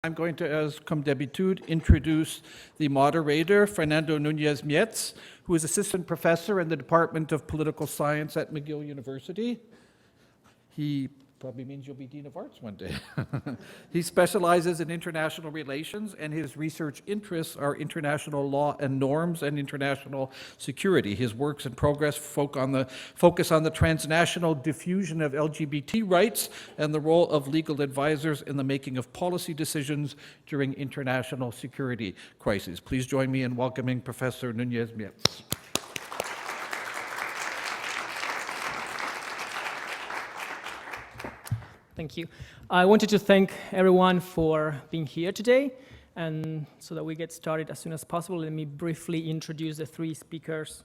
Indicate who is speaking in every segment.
Speaker 1: I'm going to, as comme d'habitude, introduce the moderator, Fernando Nuñez-Mietz, who is assistant professor in the Department of Political Science at McGill University. He probably means you'll be Dean of Arts one day. He specializes in international relations, and his research interests are international law and norms and international security. His works and progress focus on the transnational diffusion of LGBT rights and the role of legal advisors in the making of policy decisions during international security crises. Please join me in welcoming Professor Nuñez-Mietz.
Speaker 2: Thank you. I wanted to thank everyone for being here today. And so that we get started as soon as possible, let me briefly introduce the three speakers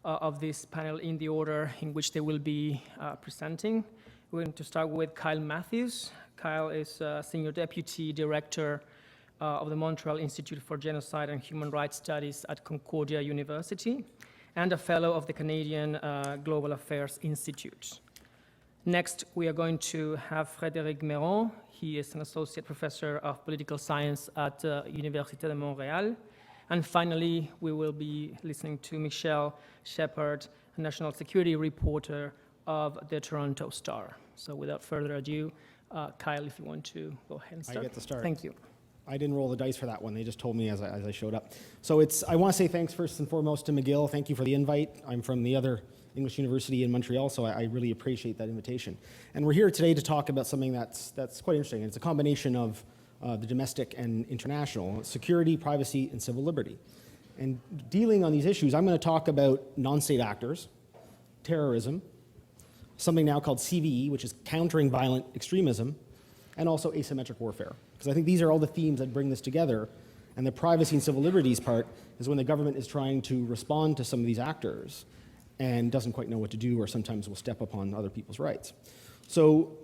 Speaker 2: of this panel in the order in which they will be presenting. We're going to start with Kyle Matthews. Kyle is Senior Deputy Director of the Montreal Institute for Genocide and Human Rights Studies at Concordia University and a Fellow of the Canadian Global Affairs Institute. Next, we are going to have Frederick Meron. He is an associate professor of political science at Université de Montreal. And finally, we will be listening to Michelle Shepard, a national security reporter of the Toronto Star. So without further ado, Kyle, if you want to go ahead and start.
Speaker 3: I get to start.
Speaker 2: Thank you.
Speaker 3: I didn't roll the dice for that one. They just told me as I showed up. So I want to say thanks first and foremost to McGill. Thank you for the invite. I'm from the other English University in Montreal, so I really appreciate that invitation. And we're here today to talk about something that's quite interesting. It's a combination of the domestic and international, security, privacy, and civil liberty. And dealing on these issues, I'm going to talk about non-state actors, terrorism, something now called CVE, which is countering violent extremism, and also asymmetric warfare. Because I think these are all the themes that bring this together. And the privacy and civil liberties part is when the government is trying to respond to some of these actors and doesn't quite know what to do, or sometimes will step upon other people's rights. So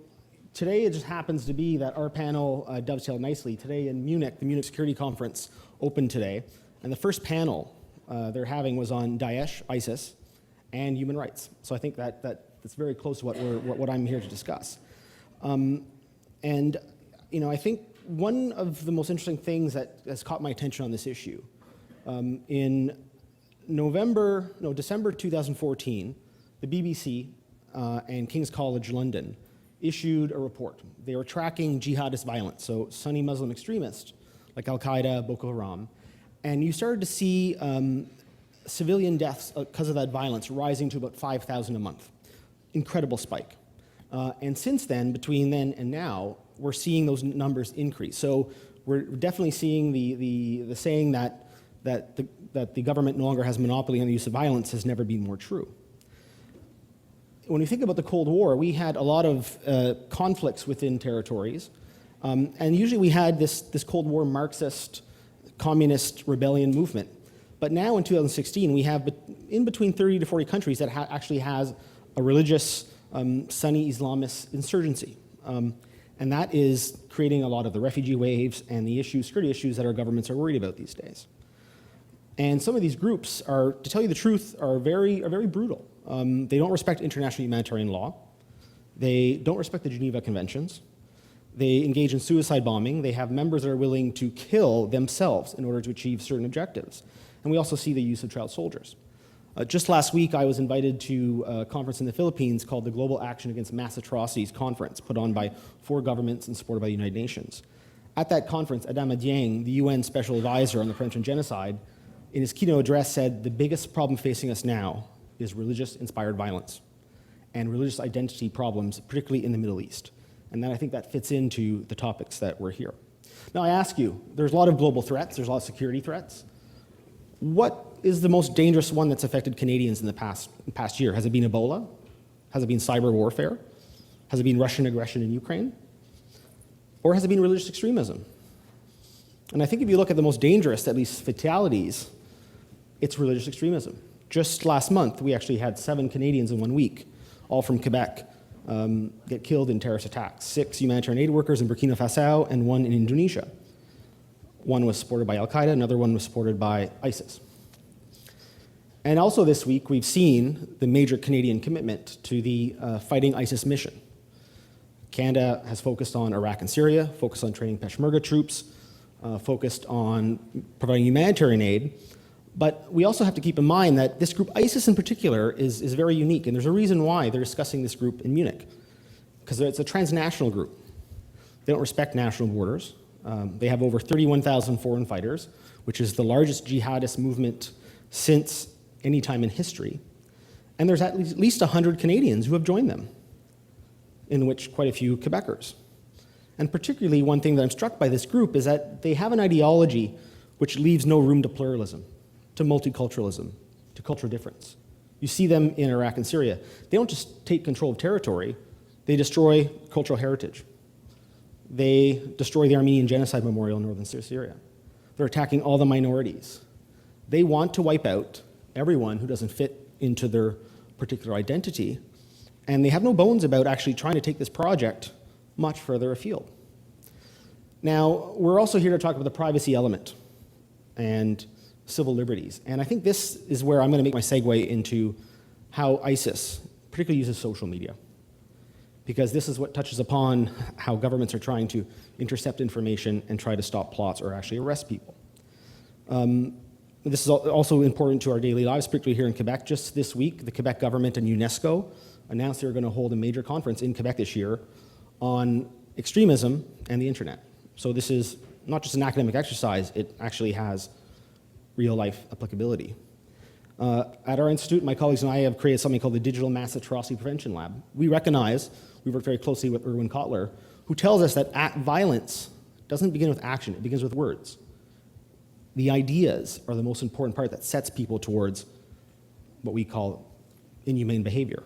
Speaker 3: today it just happens to be that our panel dovetailed nicely. Today in Munich, the Munich Security Conference opened today, and the first panel they're having was on Daesh, ISIS, and human rights. So I think that's very close to what I'm here to discuss. And I think one of the most interesting things that has caught my attention on this issue, in December 2014, the BBC and King's College London issued a report. They were tracking jihadist violence, so Sunni Muslim extremists like Al-Qaeda, Boko Haram, and you started to see civilian deaths because of that violence rising to about 5,000 a month. Incredible spike. And since then, between then and now, we're seeing those numbers increase. So we're definitely seeing the saying that the government no longer has monopoly on the use of violence has never been more true. When we think about the Cold War, we had a lot of conflicts within territories, and usually we had this Cold War Marxist communist rebellion movement. But now in 2016, we have in between 30 to 40 countries that actually has a religious Sunni Islamist insurgency. And that is creating a lot of the refugee waves and the security issues that our governments are worried about these days. And some of these groups are, to tell you the truth, are very brutal. They don't respect international humanitarian law. They don't respect the Geneva Conventions. They engage in suicide bombing. They have members that are willing to kill themselves in order to achieve certain objectives. And we also see the use of child soldiers. Just last week, I was invited to a conference in the Philippines called the Global Action Against Mass Atrocities Conference, put on by 4 governments and supported by the United Nations. At that conference, Adama Dieng, the UN Special Advisor on the Prevention of Genocide, in his keynote address said, the biggest problem facing us now is religious-inspired violence and religious identity problems, particularly in the Middle East. And then I think that fits into the topics that we're here. Now I ask you, there's a lot of global threats, there's a lot of security threats. What is the most dangerous one that's affected Canadians in the past year? Has it been Ebola? Has it been cyber warfare? Has it been Russian aggression in Ukraine? Or has it been religious extremism? And I think if you look at the most dangerous, at least fatalities, it's religious extremism. Just last month, we actually had 7 Canadians in 1 week, all from Quebec, get killed in terrorist attacks. 6 humanitarian aid workers in Burkina Faso and 1 in Indonesia. One was supported by Al-Qaeda, another one was supported by ISIS. And also this week, we've seen the major Canadian commitment to the fighting ISIS mission. Canada has focused on Iraq and Syria, focused on training Peshmerga troops, focused on providing humanitarian aid. But we also have to keep in mind that this group, ISIS in particular, is very unique. And there's a reason why they're discussing this group in Munich, because it's a transnational group. They don't respect national borders. They have over 31,000 foreign fighters, which is the largest jihadist movement since any time in history. And there's at least 100 Canadians who have joined them, in which quite a few Quebecers. And particularly one thing that I'm struck by this group is that they have an ideology which leaves no room to pluralism, to multiculturalism, to cultural difference. You see them in Iraq and Syria. They don't just take control of territory, they destroy cultural heritage. They destroy the Armenian Genocide Memorial in northern Syria. They're attacking all the minorities. They want to wipe out everyone who doesn't fit into their particular identity, and they have no bones about actually trying to take this project much further afield. Now, we're also here to talk about the privacy element and civil liberties, and I think this is where I'm going to make my segue into how ISIS particularly uses social media, because this is what touches upon how governments are trying to intercept information and try to stop plots or actually arrest people. This is also important to our daily lives, particularly here in Quebec. Just this week, the Quebec government and UNESCO announced they were going to hold a major conference in Quebec this year on extremism and the internet. So this is not just an academic exercise, it actually has real-life applicability. At our institute, my colleagues and I have created something called the Digital Mass Atrocity Prevention Lab. We recognize, we work very closely with Erwin Kotler, who tells us that violence doesn't begin with action, it begins with words. The ideas are the most important part that sets people towards what we call inhumane behavior.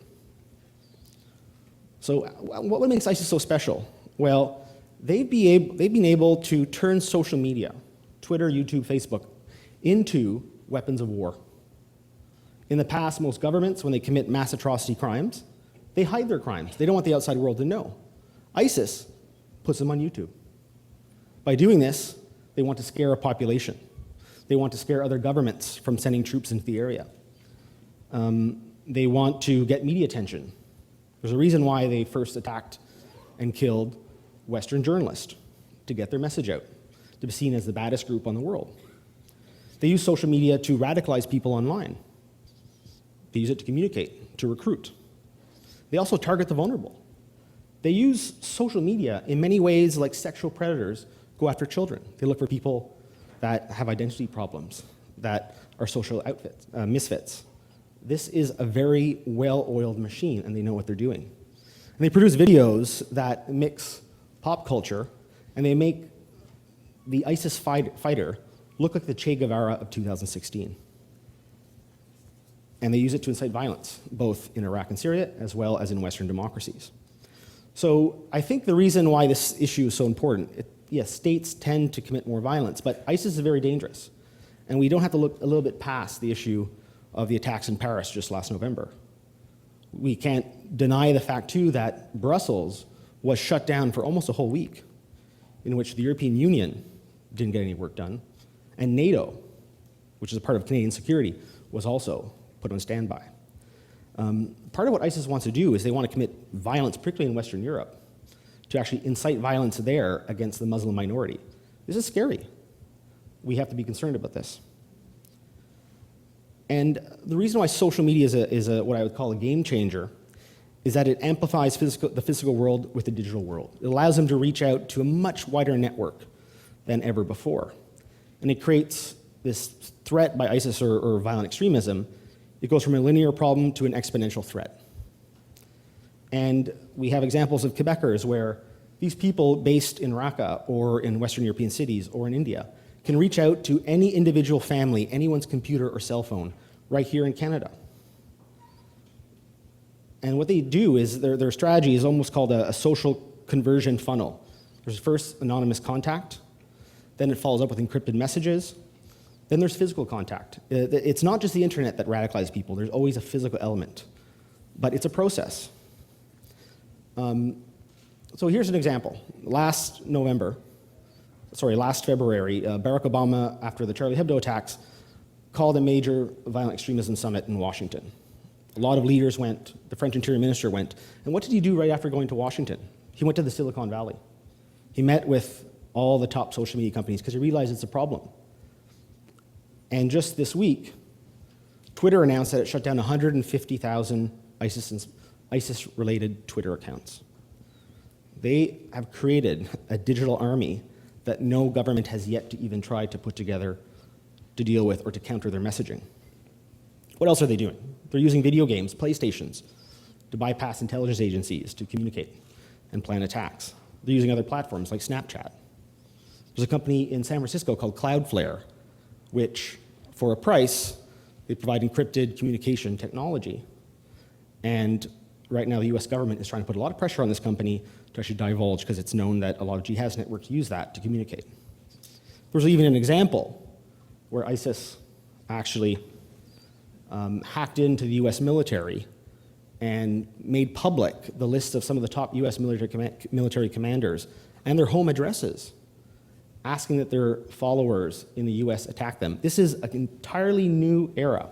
Speaker 3: So what makes ISIS so special? Well, they've been able to turn social media, Twitter, YouTube, Facebook, into weapons of war. In the past, most governments, when they commit mass atrocity crimes, they hide their crimes. They don't want the outside world to know. ISIS puts them on YouTube. By doing this, they want to scare a population. They want to scare other governments from sending troops into the area. They want to get media attention. There's a reason why they first attacked and killed Western journalists, to get their message out, to be seen as the baddest group on the world. They use social media to radicalize people online. They use it to communicate, to recruit. They also target the vulnerable. They use social media in many ways like sexual predators go after children. They look for people that have identity problems, that are social misfits. This is a very well-oiled machine, and they know what they're doing. And they produce videos that mix pop culture, and they make the ISIS fighter look like the Che Guevara of 2016. And they use it to incite violence, both in Iraq and Syria, as well as in Western democracies. So I think the reason why this issue is so important, yes, states tend to commit more violence, but ISIS is very dangerous. And we don't have to look a little bit past the issue of the attacks in Paris just last November. We can't deny the fact, too, that Brussels was shut down for almost a whole week, in which the European Union didn't get any work done, and NATO, which is a part of Canadian security, was also put on standby. Part of what ISIS wants to do is they want to commit violence, particularly in Western Europe, to actually incite violence there against the Muslim minority. This is scary. We have to be concerned about this. And the reason why social media is what I would call a game changer is that it amplifies the physical world with the digital world. It allows them to reach out to a much wider network than ever before. And it creates this threat by ISIS or violent extremism. It goes from a linear problem to an exponential threat. And we have examples of Quebecers where these people based in Raqqa or in Western European cities or in India can reach out to any individual family, anyone's computer or cell phone, right here in Canada. And what they do is their strategy is almost called a social conversion funnel. There's first anonymous contact, then it follows up with encrypted messages, then there's physical contact. It's not just the internet that radicalizes people, there's always a physical element, but it's a process. So here's an example. Last February, Barack Obama, after the Charlie Hebdo attacks, called a major violent extremism summit in Washington. A lot of leaders went, the French Interior Minister went, and what did he do right after going to Washington? He went to the Silicon Valley. He met with all the top social media companies because he realized it's a problem. And just this week, Twitter announced that it shut down 150,000 ISIS-related Twitter accounts. They have created a digital army that no government has yet to even try to put together to deal with or to counter their messaging. What else are they doing? They're using video games, PlayStations, to bypass intelligence agencies to communicate and plan attacks. They're using other platforms like Snapchat. There's a company in San Francisco called Cloudflare, which, for a price, they provide encrypted communication technology. And right now, the US government is trying to put a lot of pressure on this company to actually divulge, because it's known that a lot of jihadist networks use that to communicate. There's even an example where ISIS actually hacked into the US military and made public the list of some of the top US military commanders and their home addresses, asking that their followers in the US attack them. This is an entirely new era.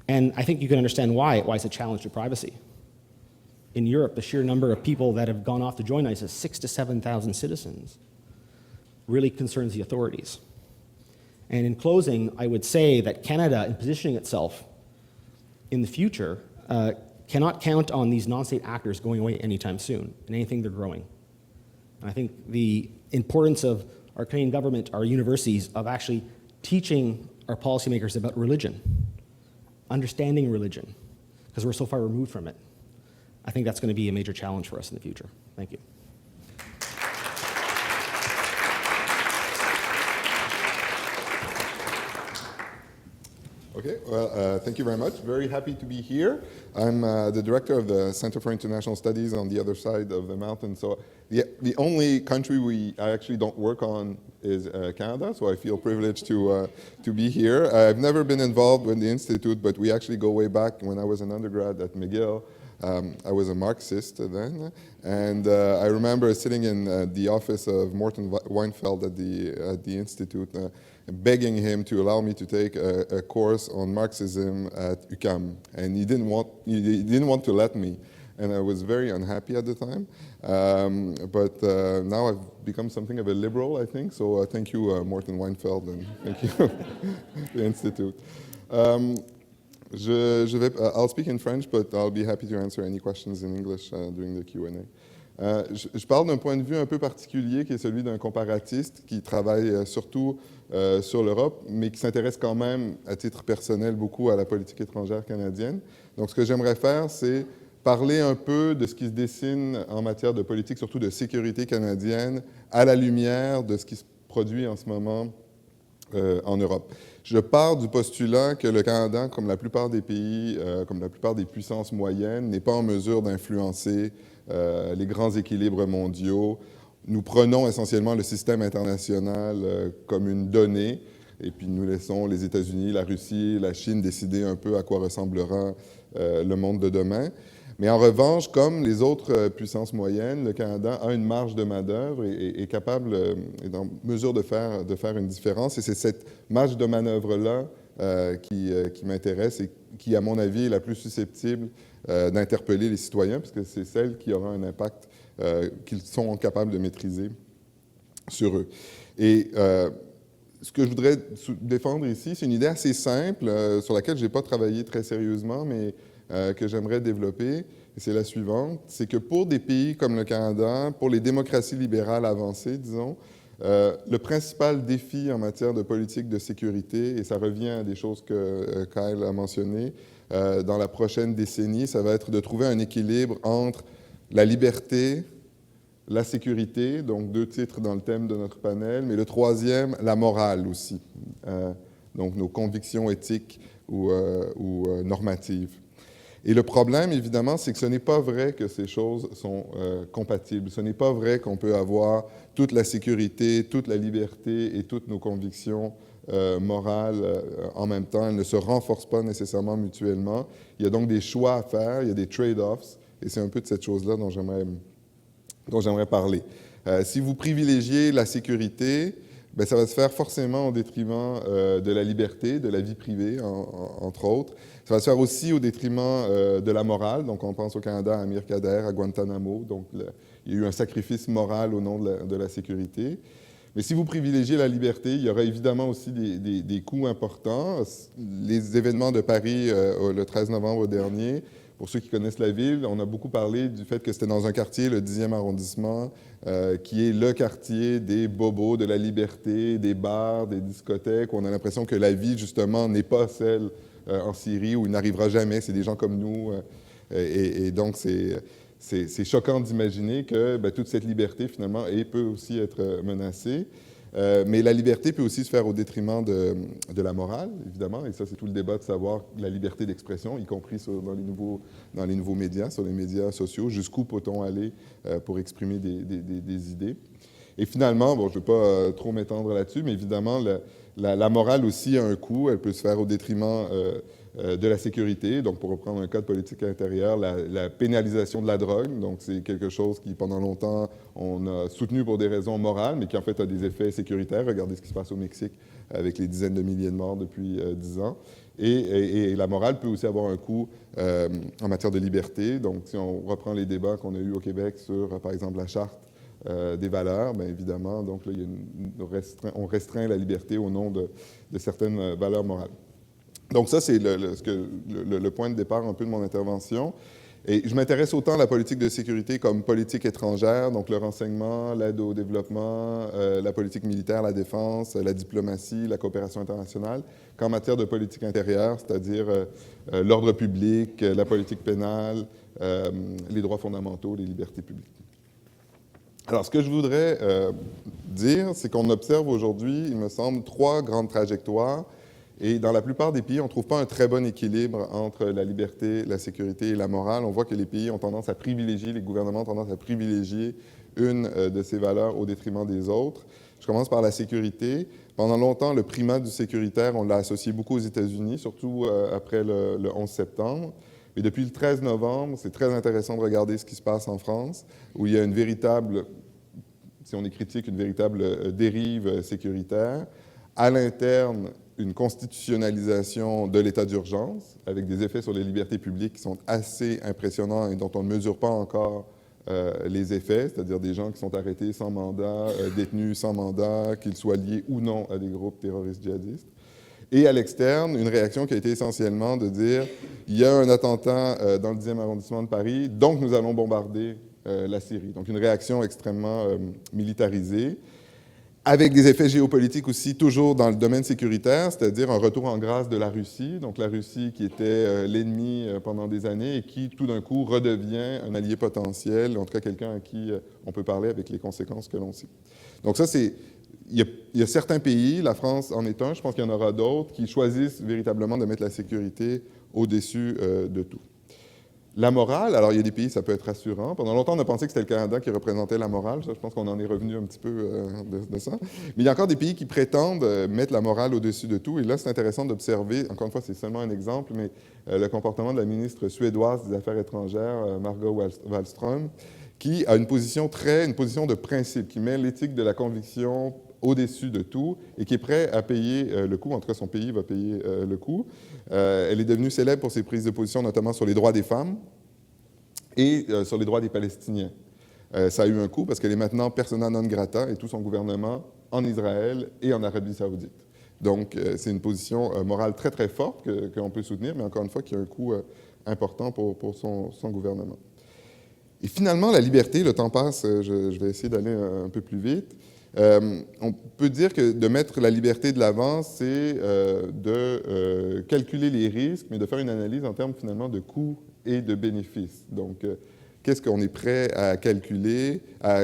Speaker 3: And I think you can understand why it's a challenge to privacy. In Europe, the sheer number of people that have gone off to join ISIS, 6,000 to 7,000 citizens, really concerns the authorities. And in closing, I would say that Canada, in positioning itself in the future, cannot count on these non-state actors going away anytime soon, and anything they're growing. And I think the importance of our Canadian government, our universities, of actually teaching our policymakers about religion, understanding religion, because we're so far removed from it. I think that's going to be a major challenge for us in the future. Thank you.
Speaker 4: Okay, well, thank you very much. Very happy to be here. I'm the director of the Center for International Studies on the other side of the mountain. So the only country I actually don't work on is Canada, so I feel privileged to be here. I've never been involved with the Institute, but we actually go way back. When I was an undergrad at McGill, I was a Marxist then, and I remember sitting in the office of Morton Weinfeld at the Institute, begging him to allow me to take a course on Marxism at UQAM, and he didn't want to let me, and I was very unhappy at the time. But now I've become something of a liberal, I think. So thank you, Morton Weinfeld, and thank you, the Institute. I'll speak in French, but I'll be happy to answer any questions in English during the Q&A. Je parle d'un point de vue un peu particulier qui est celui d'un comparatiste qui travaille surtout sur l'Europe, mais qui s'intéresse quand même à titre personnel beaucoup à la politique étrangère canadienne. Donc ce que j'aimerais faire, c'est parler un peu de ce qui se dessine en matière de politique, surtout de sécurité canadienne, à la lumière de ce qui se produit en ce moment en Europe. Je pars du postulat que le Canada, comme la plupart des pays, comme la plupart des puissances moyennes, n'est pas en mesure d'influencer les grands équilibres mondiaux. Nous prenons essentiellement le système international comme une donnée, et puis nous laissons les États-Unis, la Russie, la Chine décider un peu à quoi ressemblera le monde de demain. Mais en revanche, comme les autres puissances moyennes, le Canada a une marge de manœuvre et est capable, est en mesure de faire une différence. Et c'est cette marge de manœuvre-là qui m'intéresse et qui, à mon avis, est la plus susceptible d'interpeller les citoyens, parce que c'est celle qui aura un impact qu'ils sont capables de maîtriser sur eux. Et ce que je voudrais défendre ici, c'est une idée assez simple, sur laquelle je n'ai pas travaillé très sérieusement, mais que j'aimerais développer, et c'est la suivante, c'est que pour des pays comme le Canada, pour les démocraties libérales avancées, disons, le principal défi en matière de politique de sécurité, et ça revient à des choses que Kyle a mentionnées, dans la prochaine décennie, ça va être de trouver un équilibre entre la liberté, la sécurité, donc 2 titres dans le thème de notre panel, mais le troisième, la morale aussi, donc nos convictions éthiques ou normatives. Et le problème, évidemment, c'est que ce n'est pas vrai que ces choses sont compatibles. Ce n'est pas vrai qu'on peut avoir toute la sécurité, toute la liberté et toutes nos convictions morales en même temps. Elles ne se renforcent pas nécessairement mutuellement. Il y a donc des choix à faire, il y a des trade-offs, et c'est un peu de cette chose-là dont j'aimerais parler. Si vous privilégiez la sécurité, bien, ça va se faire forcément au détriment de la liberté, de la vie privée, entre autres. Ça va se faire aussi au détriment de la morale. Donc, on pense au Canada, à Amir Kader, à Guantanamo. Donc, il y a eu un sacrifice moral au nom de la sécurité. Mais si vous privilégiez la liberté, il y aura évidemment aussi des coûts importants. Les événements de Paris le 13 novembre dernier, pour ceux qui connaissent la ville, on a beaucoup parlé du fait que c'était dans un quartier, le 10e arrondissement, qui est le quartier des bobos, de la liberté, des bars, des discothèques, où on a l'impression que la vie, justement, n'est pas celle en Syrie, où il n'arrivera jamais. C'est des gens comme nous. Et donc, c'est choquant d'imaginer que toute cette liberté, finalement, peut aussi être menacée. Mais la liberté peut aussi se faire au détriment de la morale, évidemment, et ça, c'est tout le débat de savoir la liberté d'expression, y compris dans les nouveaux médias, sur les médias sociaux, jusqu'où peut-on aller pour exprimer des idées. Et finalement, bon, je ne vais pas trop m'étendre là-dessus, mais évidemment, la morale aussi a un coût, elle peut se faire au détriment de la sécurité. Donc, pour reprendre un cas de politique intérieure, la pénalisation de la drogue. Donc, c'est quelque chose qui, pendant longtemps, on a soutenu pour des raisons morales, mais qui, en fait, a des effets sécuritaires. Regardez ce qui se passe au Mexique avec les dizaines de milliers de morts depuis 10 ans. Et la morale peut aussi avoir un coût en matière de liberté. Donc, si on reprend les débats qu'on a eus au Québec sur, par exemple, la charte des valeurs, bien évidemment, donc là, on restreint la liberté au nom de certaines valeurs morales. Donc ça, c'est le point de départ un peu de mon intervention. Et je m'intéresse autant à la politique de sécurité comme politique étrangère, donc le renseignement, l'aide au développement, la politique militaire, la défense, la diplomatie, la coopération internationale, qu'en matière de politique intérieure, c'est-à-dire l'ordre public, la politique pénale, les droits fondamentaux, les libertés publiques. Alors, ce que je voudrais dire, c'est qu'on observe aujourd'hui, il me semble, 3 grandes trajectoires. Et dans la plupart des pays, on ne trouve pas un très bon équilibre entre la liberté, la sécurité et la morale. On voit que les pays ont tendance à privilégier, les gouvernements ont tendance à privilégier une de ces valeurs au détriment des autres. Je commence par la sécurité. Pendant longtemps, le primat du sécuritaire, on l'a associé beaucoup aux États-Unis, surtout après le 11 septembre. Mais depuis le 13 novembre, c'est très intéressant de regarder ce qui se passe en France, où il y a une véritable, si on est critique, une véritable dérive sécuritaire. À l'interne, une constitutionnalisation de l'état d'urgence, avec des effets sur les libertés publiques qui sont assez impressionnants et dont on ne mesure pas encore les effets, c'est-à-dire des gens qui sont arrêtés sans mandat, détenus sans mandat, qu'ils soient liés ou non à des groupes terroristes djihadistes. Et à l'externe, une réaction qui a été essentiellement de dire il y a un attentat dans le 10e arrondissement de Paris, donc nous allons bombarder la Syrie. Donc une réaction extrêmement militarisée, avec des effets géopolitiques aussi toujours dans le domaine sécuritaire, c'est-à-dire un retour en grâce de la Russie. Donc la Russie qui était l'ennemi pendant des années et qui tout d'un coup redevient un allié potentiel, en tout cas quelqu'un à qui on peut parler avec les conséquences que l'on sait. Donc ça, c'est... Il y a certains pays, la France en est un, je pense qu'il y en aura d'autres, qui choisissent véritablement de mettre la sécurité au-dessus de tout. La morale, alors il y a des pays, ça peut être rassurant. Pendant longtemps, on a pensé que c'était le Canada qui représentait la morale. Je pense qu'on en est revenu un petit peu de ça. Mais il y a encore des pays qui prétendent mettre la morale au-dessus de tout. Et là, c'est intéressant d'observer, encore une fois, c'est seulement un exemple, mais le comportement de la ministre suédoise des Affaires étrangères, Margot Wallström, qui a une position de principe, qui met l'éthique de la conviction au-dessus de tout et qui est prêt à payer le coût. En tout cas, son pays va payer le coût. Elle est devenue célèbre pour ses prises de position, notamment sur les droits des femmes et sur les droits des Palestiniens. Ça a eu un coût parce qu'elle est maintenant persona non grata et tout son gouvernement en Israël et en Arabie saoudite. Donc, c'est une position morale très, très forte qu'on peut soutenir, mais encore une fois, qui a un coût important pour son gouvernement. Et finalement, la liberté, le temps passe, je vais essayer d'aller un peu plus vite. On peut dire que de mettre la liberté de l'avant, c'est de calculer les risques, mais de faire une analyse en termes finalement de coûts et de bénéfices. Donc, qu'est-ce qu'on est prêt à calculer, à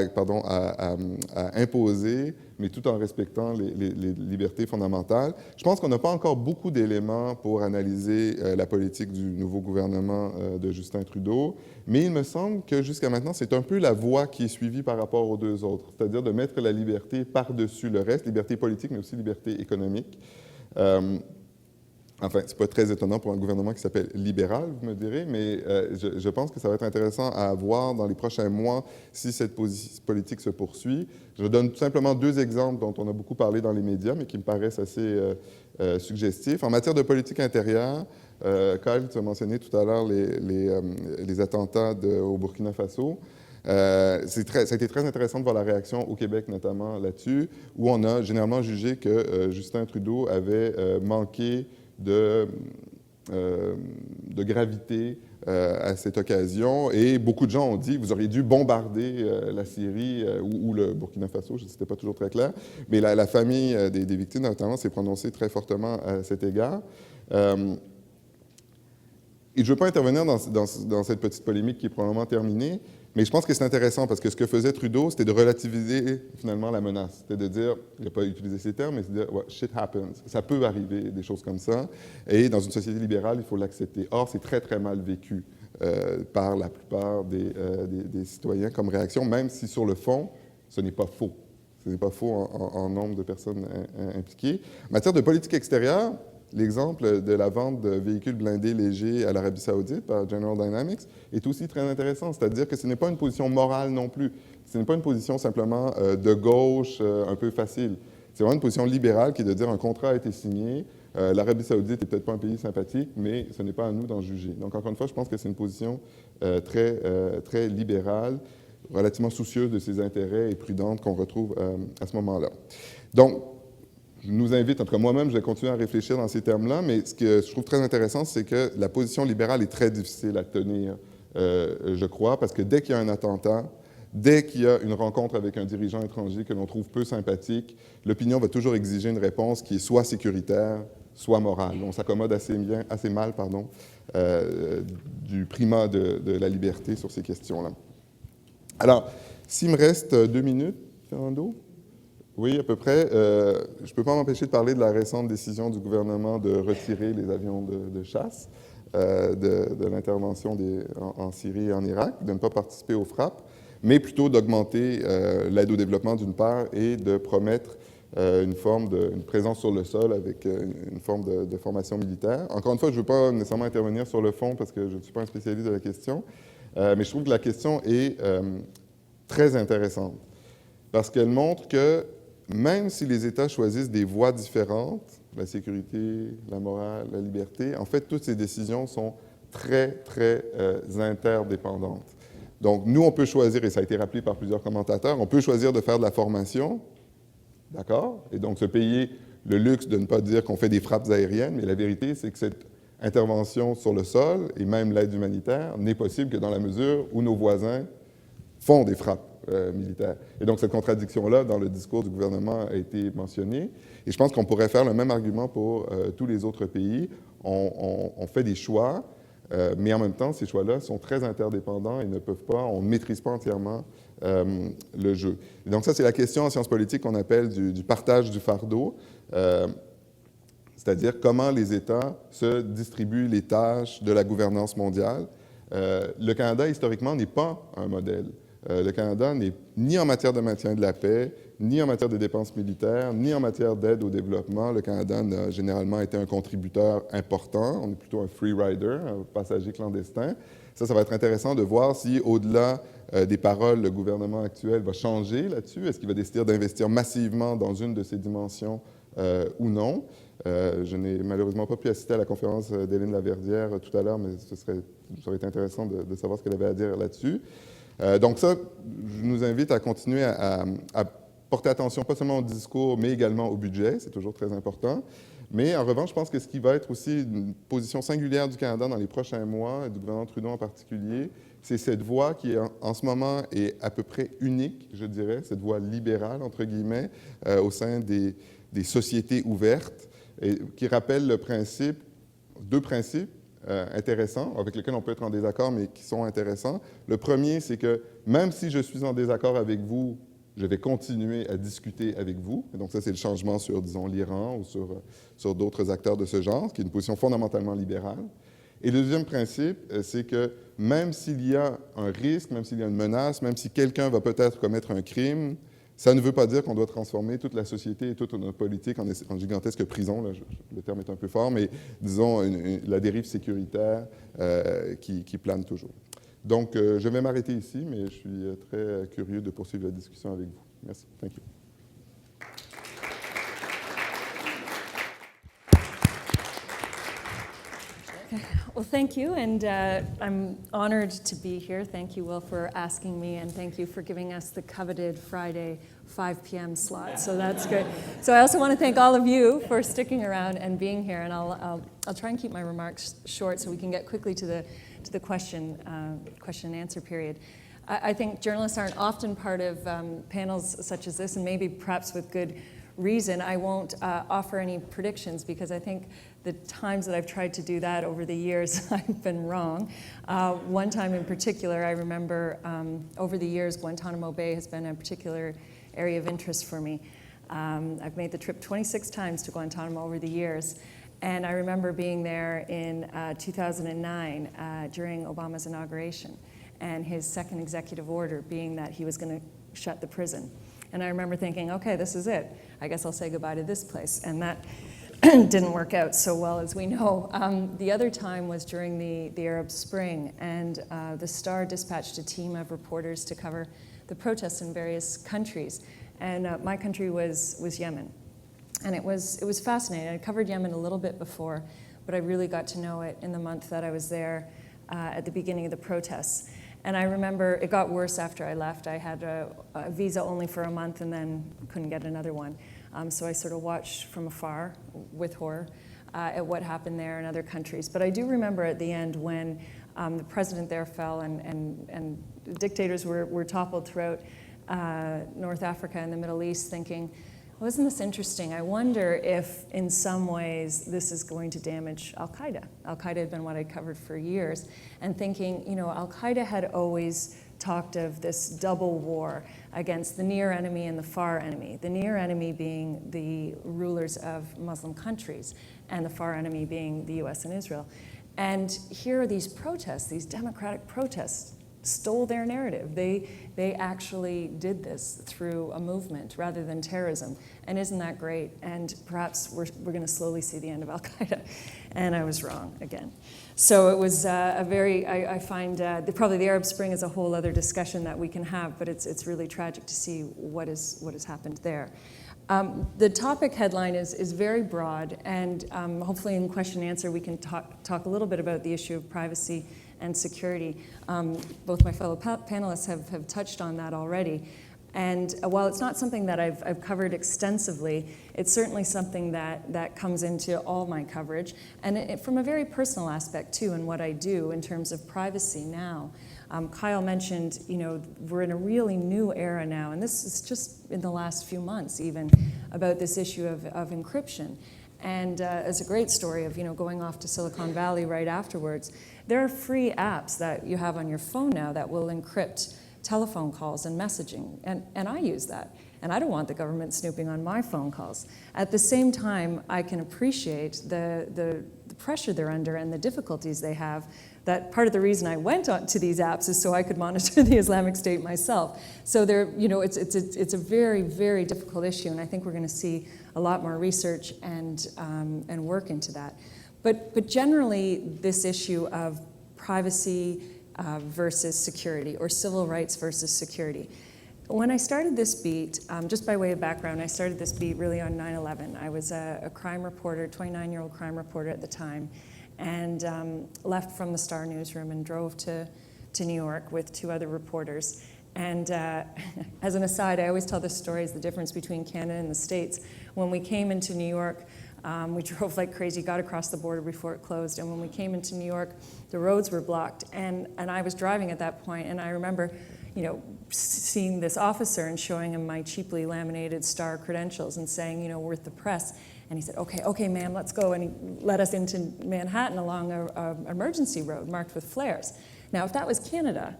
Speaker 4: imposer, mais tout en respectant les libertés fondamentales. Je pense qu'on n'a pas encore beaucoup d'éléments pour analyser la politique du nouveau gouvernement de Justin Trudeau, mais il me semble que jusqu'à maintenant, c'est un peu la voie qui est suivie par rapport aux deux autres, c'est-à-dire de mettre la liberté par-dessus le reste, liberté politique, mais aussi liberté économique. Enfin, ce n'est pas très étonnant pour un gouvernement qui s'appelle libéral, vous me direz, mais je pense que ça va être intéressant à voir dans les prochains mois si cette politique se poursuit. Je donne tout simplement 2 exemples dont on a beaucoup parlé dans les médias, mais qui me paraissent assez suggestifs. En matière de politique intérieure, Kyle, tu as mentionné tout à l'heure les attentats au Burkina Faso. Ça a été très intéressant de voir la réaction au Québec, notamment là-dessus, où on a généralement jugé que Justin Trudeau avait manqué de gravité à cette occasion. Et beaucoup de gens ont dit, vous auriez dû bombarder la Syrie ou le Burkina Faso, ce n'était pas toujours très clair. Mais la famille des victimes, notamment, s'est prononcée très fortement à cet égard. Et je ne veux pas intervenir dans cette petite polémique qui est probablement terminée, mais je pense que c'est intéressant parce que ce que faisait Trudeau, c'était de relativiser finalement la menace. C'était de dire, il n'a pas utilisé ces termes, mais c'est de dire, shit happens. Ça peut arriver, des choses comme ça. Et dans une société libérale, il faut l'accepter. Or, c'est très, très mal vécu par la plupart des citoyens comme réaction, même si sur le fond, ce n'est pas faux. Ce n'est pas faux en nombre de personnes impliquées. En matière de politique extérieure, l'exemple de la vente de véhicules blindés légers à l'Arabie Saoudite par General Dynamics est aussi très intéressant, c'est-à-dire que ce n'est pas une position morale non plus. Ce n'est pas une position simplement de gauche un peu facile. C'est vraiment une position libérale qui est de dire un contrat a été signé, l'Arabie Saoudite n'est peut-être pas un pays sympathique, mais ce n'est pas à nous d'en juger. Donc, encore une fois, je pense que c'est une position très libérale, relativement soucieuse de ses intérêts et prudente qu'on retrouve à ce moment-là. Donc, je nous invite, en tout cas moi-même, je vais continuer à réfléchir dans ces termes-là, mais ce que je trouve très intéressant, c'est que la position libérale est très difficile à tenir, je crois, parce que dès qu'il y a un attentat, dès qu'il y a une rencontre avec un dirigeant étranger que l'on trouve peu sympathique, l'opinion va toujours exiger une réponse qui est soit sécuritaire, soit morale. On s'accommode assez mal, du primat de la liberté sur ces questions-là. Alors, s'il me reste 2 minutes, Fernando? Oui, à peu près. Je ne peux pas m'empêcher de parler de la récente décision du gouvernement de retirer les avions de chasse de l'intervention en Syrie et en Irak, de ne pas participer aux frappes, mais plutôt d'augmenter l'aide au développement d'une part et de promettre une présence sur le sol avec une forme de formation militaire. Encore une fois, je ne veux pas nécessairement intervenir sur le fond parce que je ne suis pas un spécialiste de la question, mais je trouve que la question est très intéressante parce qu'elle montre que même si les États choisissent des voies différentes, la sécurité, la morale, la liberté, en fait, toutes ces décisions sont très, très interdépendantes. Donc, nous, on peut choisir, et ça a été rappelé par plusieurs commentateurs, on peut choisir de faire de la formation, d'accord? Et donc, se payer le luxe de ne pas dire qu'on fait des frappes aériennes, mais la vérité, c'est que cette intervention sur le sol, et même l'aide humanitaire, n'est possible que dans la mesure où nos voisins font des frappes militaires. Et donc, cette contradiction-là, dans le discours du gouvernement, a été mentionnée. Et je pense qu'on pourrait faire le même argument pour tous les autres pays. On fait des choix, mais en même temps, ces choix-là sont très interdépendants et ne peuvent pas, on ne maîtrise pas entièrement le jeu. Et donc, ça, c'est la question en sciences politiques qu'on appelle du partage du fardeau, c'est-à-dire comment les États se distribuent les tâches de la gouvernance mondiale. Le Canada, historiquement, n'est pas un modèle. Le Canada n'est ni en matière de maintien de la paix, ni en matière de dépenses militaires, ni en matière d'aide au développement. Le Canada n'a généralement été un contributeur important. On est plutôt un free rider, un passager clandestin. Ça va être intéressant de voir si, au-delà des paroles, le gouvernement actuel va changer là-dessus. Est-ce qu'il va décider d'investir massivement dans une de ces dimensions ou non? Je n'ai malheureusement pas pu assister à la conférence d'Hélène Laverdière tout à l'heure, mais ça aurait été intéressant de savoir ce qu'elle avait à dire là-dessus. Donc ça, je nous invite à continuer à porter attention pas seulement au discours, mais également au budget. C'est toujours très important. Mais en revanche, je pense que ce qui va être aussi une position singulière du Canada dans les prochains mois, et du gouvernement Trudeau en particulier, c'est cette voie qui, en ce moment, est à peu près unique, je dirais, cette voie libérale, entre guillemets, au sein des sociétés ouvertes, et qui rappelle le principe, 2 principes, intéressants, avec lesquels on peut être en désaccord, mais qui sont intéressants. Le premier, c'est que même si je suis en désaccord avec vous, je vais continuer à discuter avec vous. Et donc ça, c'est le changement sur, disons, l'Iran ou sur d'autres acteurs de ce genre, qui est une position fondamentalement libérale. Et le deuxième principe, c'est que même s'il y a un risque, même s'il y a une menace, même si quelqu'un va peut-être commettre un crime, Ça ne veut pas dire qu'on doit transformer toute la société et toute notre politique en gigantesque prison. Là, le terme est un peu fort, mais disons la dérive sécuritaire qui plane toujours. Donc, je vais m'arrêter ici, mais je suis très curieux de poursuivre la discussion avec vous. Merci. Thank you.
Speaker 5: Well, thank you, and I'm honored to be here. Thank you, Will, for asking me, and thank you for giving us the coveted Friday 5 p.m. slot. So that's good. So I also want to thank all of you for sticking around and being here, and I'll try and keep my remarks short so we can get quickly to the question and answer period. I think journalists aren't often part of panels such as this, and maybe perhaps with good reason. I won't offer any predictions because I think the times that I've tried to do that over the years, I've been wrong. One time in particular, I remember over the years, Guantanamo Bay has been a particular area of interest for me. I've made the trip 26 times to Guantanamo over the years. And I remember being there in 2009 during Obama's inauguration, and his second executive order being that he was going to shut the prison. And I remember thinking, okay, this is it. I guess I'll say goodbye to this place. And that didn't work out so well, as we know. The other time was during the Arab Spring, and the Star dispatched a team of reporters to cover the protests in various countries. And my country was Yemen. And it was fascinating. I covered Yemen a little bit before, but I really got to know it in the month that I was there at the beginning of the protests. And I remember it got worse after I left. I had a visa only for a month and then couldn't get another one. So I sort of watched from afar with horror at what happened there in other countries. But I do remember at the end when the president there fell and dictators were toppled throughout North Africa and the Middle East, thinking, wasn't this interesting? I wonder if, in some ways, this is going to damage Al-Qaeda. Al-Qaeda had been what I'd covered for years, and thinking, Al-Qaeda had always talked of this double war against the near enemy and the far enemy. The near enemy being the rulers of Muslim countries, and the far enemy being the US and Israel. And here are these protests, these democratic protests, stole their narrative. They actually did this through a movement rather than terrorism. And isn't that great? And perhaps we're going to slowly see the end of Al-Qaeda. And I was wrong again. So it was I find probably the Arab Spring is a whole other discussion that we can have, but it's really tragic to see what has happened there. The topic headline is very broad, and hopefully in question and answer we can talk a little bit about the issue of privacy and security. Both my fellow panelists have touched on that already. And while it's not something that I've covered extensively, it's certainly something that comes into all my coverage. And from a very personal aspect too, in what I do in terms of privacy now. Kyle mentioned, we're in a really new era now, and this is just in the last few months even, about this issue of encryption. And it's a great story of, going off to Silicon Valley right afterwards. There are free apps that you have on your phone now that will encrypt telephone calls and messaging, and I use that. And I don't want the government snooping on my phone calls. At the same time, I can appreciate the pressure they're under and the difficulties they have. That part of the reason I went on to these apps is so I could monitor the Islamic State myself. So it's a very, very difficult issue, and I think we're going to see a lot more research and work into that. But generally, this issue of privacy versus security, or civil rights versus security. When I started this beat, just by way of background, I started this beat really on 9/11. I was a crime reporter, 29-year-old crime reporter at the time, and left from the Star newsroom and drove to New York with 2 other reporters. And as an aside, I always tell this story as the difference between Canada and the States. When we came into New York, we drove like crazy, got across the border before it closed, and when we came into New York, the roads were blocked, and I was driving at that point, and I remember, seeing this officer and showing him my cheaply laminated Star credentials and saying, worth the press. And he said, okay, ma'am, let's go. And he led us into Manhattan along an emergency road marked with flares. Now, if that was Canada,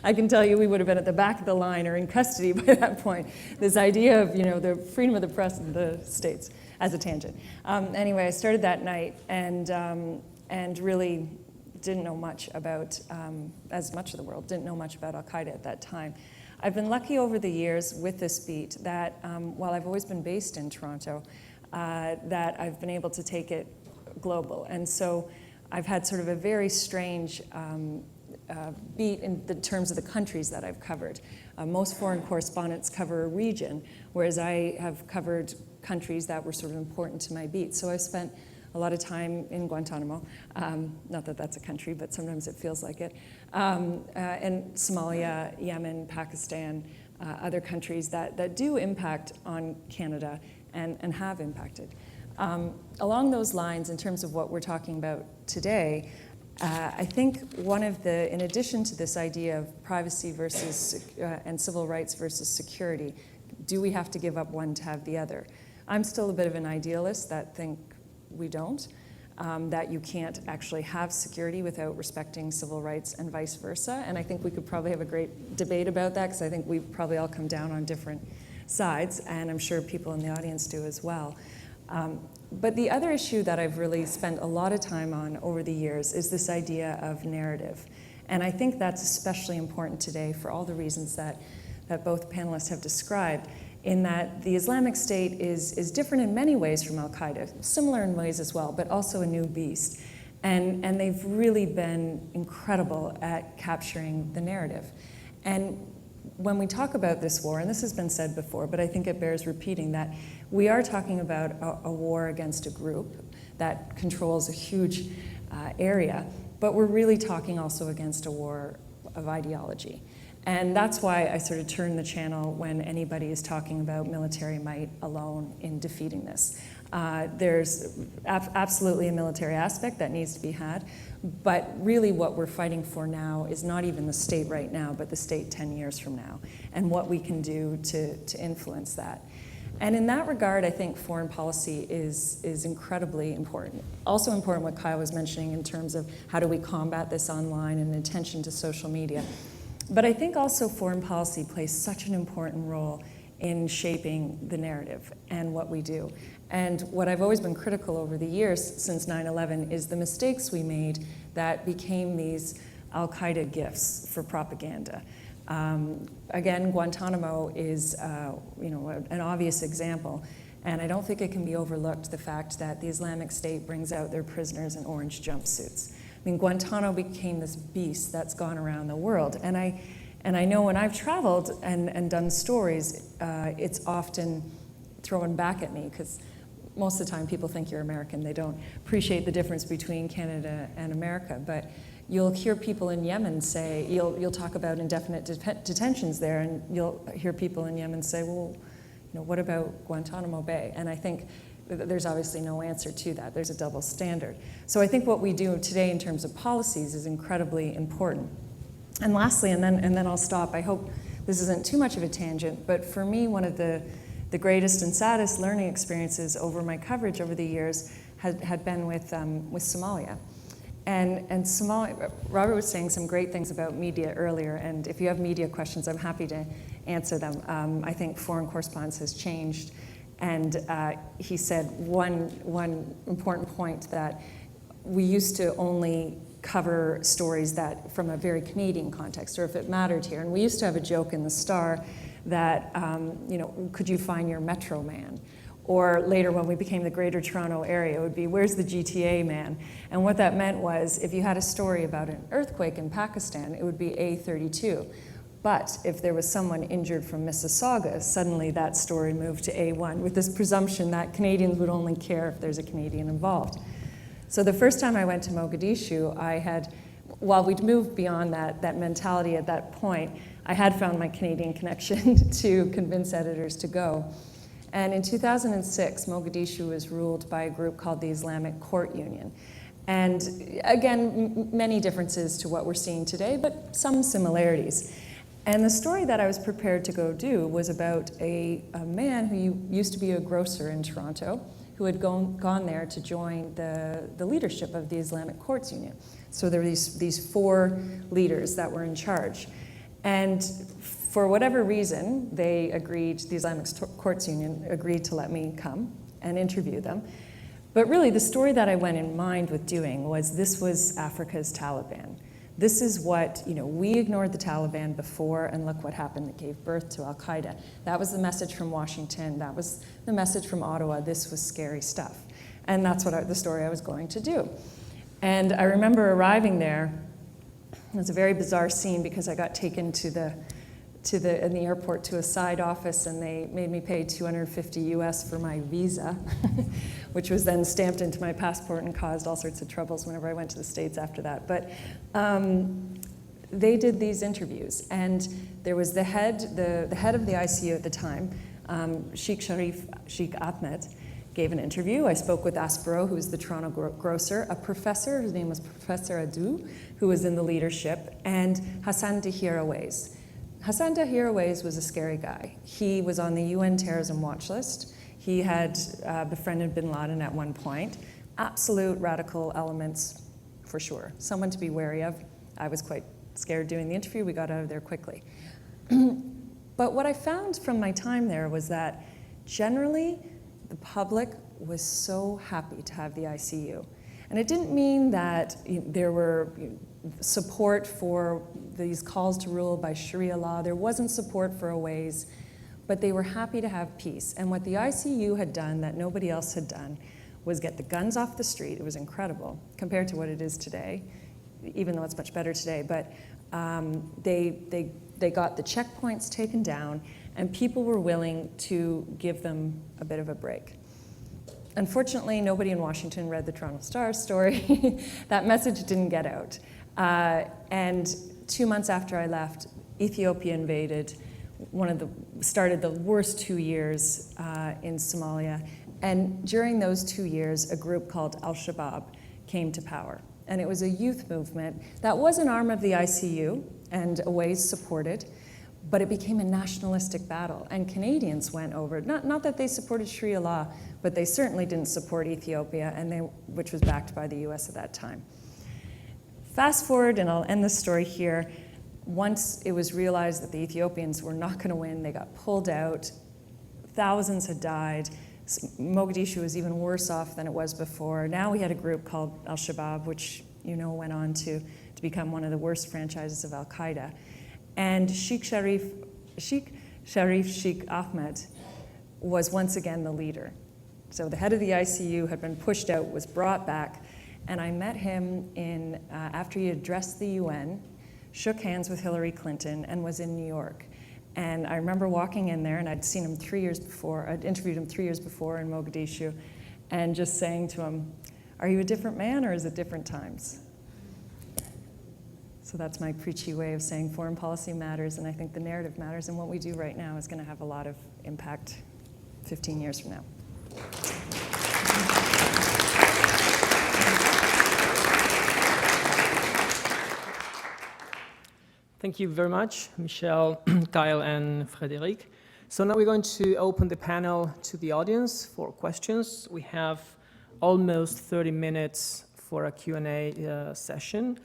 Speaker 5: I can tell you we would have been at the back of the line or in custody by that point. This idea of, the freedom of the press in the States as a tangent. Anyway, I started that night and really didn't know much about, as much of the world didn't know much about Al-Qaeda at that time. I've been lucky over the years with this beat that while I've always been based in Toronto, that I've been able to take it global. And so I've had sort of a very strange beat in the terms of the countries that I've covered. Most foreign correspondents cover a region, whereas I have covered countries that were sort of important to my beat. So I've spent a lot of time in Guantanamo, not that that's a country, but sometimes it feels like it, and Somalia, Yemen, Pakistan, other countries that do impact on Canada and have impacted. Along those lines, in terms of what we're talking about today, I think one of the, in addition to this idea of privacy versus and civil rights versus security, do we have to give up one to have the other? I'm still a bit of an idealist that think we don't, that you can't actually have security without respecting civil rights and vice versa. And I think we could probably have a great debate about that, because I think we probably all come down on different sides, and I'm sure people in the audience do as well. But the other issue that I've really spent a lot of time on over the years is this idea of narrative. And I think that's especially important today for all the reasons that both panelists have described, in that the Islamic State is different in many ways from Al-Qaeda, similar in ways as well, but also a new beast. And they've really been incredible at capturing the narrative. And when we talk about this war, and this has been said before, but I think it bears repeating, that we are talking about a war against a group that controls a huge area, but we're really talking also against a war of ideology. And that's why I sort of turn the channel when anybody is talking about military might alone in defeating this. There's absolutely a military aspect that needs to be had, but really what we're fighting for now is not even the state right now, but the state 10 years from now, and what we can do to influence that. And in that regard, I think foreign policy is incredibly important. Also important what Kyle was mentioning in terms of how do we combat this online and attention to social media. But I think also foreign policy plays such an important role in shaping the narrative and what we do. And what I've always been critical over the years since 9/11 is the mistakes we made that became these Al-Qaeda gifts for propaganda. Again, Guantanamo is an obvious example, and I don't think it can be overlooked, the fact that the Islamic State brings out their prisoners in orange jumpsuits. I mean, Guantanamo became this beast that's gone around the world, and I know when I've traveled and done stories, it's often thrown back at me, because most of the time people think you're American. They don't appreciate the difference between Canada and America. But you'll hear people in Yemen say, you'll talk about indefinite detentions there, and you'll hear people in Yemen say, well, what about Guantanamo Bay? And I think there's obviously no answer to that. There's a double standard. So I think what we do today in terms of policies is incredibly important. And lastly, and then I'll stop, I hope this isn't too much of a tangent, but for me, one of the greatest and saddest learning experiences over my coverage over the years had been with Somalia. And Somalia, Robert was saying some great things about media earlier, and if you have media questions, I'm happy to answer them. I think foreign correspondence has changed, and he said one important point, that we used to only cover stories that from a very Canadian context, or if it mattered here. And we used to have a joke in the Star that, could you find your Metro man? Or later when we became the Greater Toronto Area, it would be, where's the GTA man? And what that meant was, if you had a story about an earthquake in Pakistan, it would be A32. But if there was someone injured from Mississauga, suddenly that story moved to A1, with this presumption that Canadians would only care if there's a Canadian involved. So the first time I went to Mogadishu, while we'd moved beyond that mentality at that point, I had found my Canadian connection to convince editors to go. And in 2006, Mogadishu was ruled by a group called the Islamic Court Union. And again, many differences to what we're seeing today, but some similarities. And the story that I was prepared to go do was about a man who used to be a grocer in Toronto, who had gone there to join the leadership of the Islamic Courts Union. So there were these 4 leaders that were in charge. And for whatever reason, the Islamic Courts Union agreed to let me come and interview them. But really, the story that I went in mind with doing was, this was Africa's Taliban. This is what, we ignored the Taliban before, and look what happened. It gave birth to Al-Qaeda. That was the message from Washington. That was the message from Ottawa. This was scary stuff. And that's the story I was going to do. And I remember arriving there. It was a very bizarre scene because I got taken in the airport to a side office, and they made me pay $250 US for my visa, which was then stamped into my passport and caused all sorts of troubles whenever I went to the States after that. But they did these interviews, and there was the head of the ICU at the time, Sheikh Ahmed, gave an interview. I spoke with Aspero, who was the Toronto grocer, a professor, his name was Professor Adu, who was in the leadership, and Hassan Tahir-Awais. Hassan Tahir-Awais was a scary guy. He was on the UN terrorism watch list. He had befriended bin Laden at one point. Absolute radical elements, for sure. Someone to be wary of. I was quite scared doing the interview. We got out of there quickly. But what I found from my time there was that generally the public was so happy to have the ICU. And it didn't mean that there were support for these calls to rule by Sharia law. There wasn't support for Awais, but they were happy to have peace. And what the ICU had done that nobody else had done was get the guns off the street. It was incredible compared to what it is today, even though it's much better today. But they got the checkpoints taken down, and people were willing to give them a bit of a break. Unfortunately, nobody in Washington read the Toronto Star story. That message didn't get out. And 2 months after I left, Ethiopia invaded, started the worst 2 years in Somalia. And during those 2 years, a group called Al-Shabaab came to power. And it was a youth movement that was an arm of the ICU, and Awais supported, but it became a nationalistic battle. And Canadians went over, not that they supported Sharia law, but they certainly didn't support Ethiopia, which was backed by the US at that time. Fast forward, and I'll end the story here. Once it was realized that the Ethiopians were not going to win, they got pulled out. Thousands had died. Mogadishu was even worse off than it was before. Now we had a group called Al-Shabaab, which went on to become one of the worst franchises of Al-Qaeda. And Sheikh Ahmed was once again the leader. So the head of the ICU had been pushed out, was brought back, and I met him after he addressed the UN, shook hands with Hillary Clinton, and was in New York. And I remember walking in there, and I'd seen him 3 years before. I'd interviewed him 3 years before in Mogadishu, and just saying to him, "Are you a different man, or is it different times?" So that's my preachy way of saying foreign policy matters, and I think the narrative matters, and what we do right now is going to have a lot of impact 15 years from now.
Speaker 2: Thank you very much, Michelle, Kyle, and Frédéric. So now we're going to open the panel to the audience for questions. We have almost 30 minutes for a Q&A session.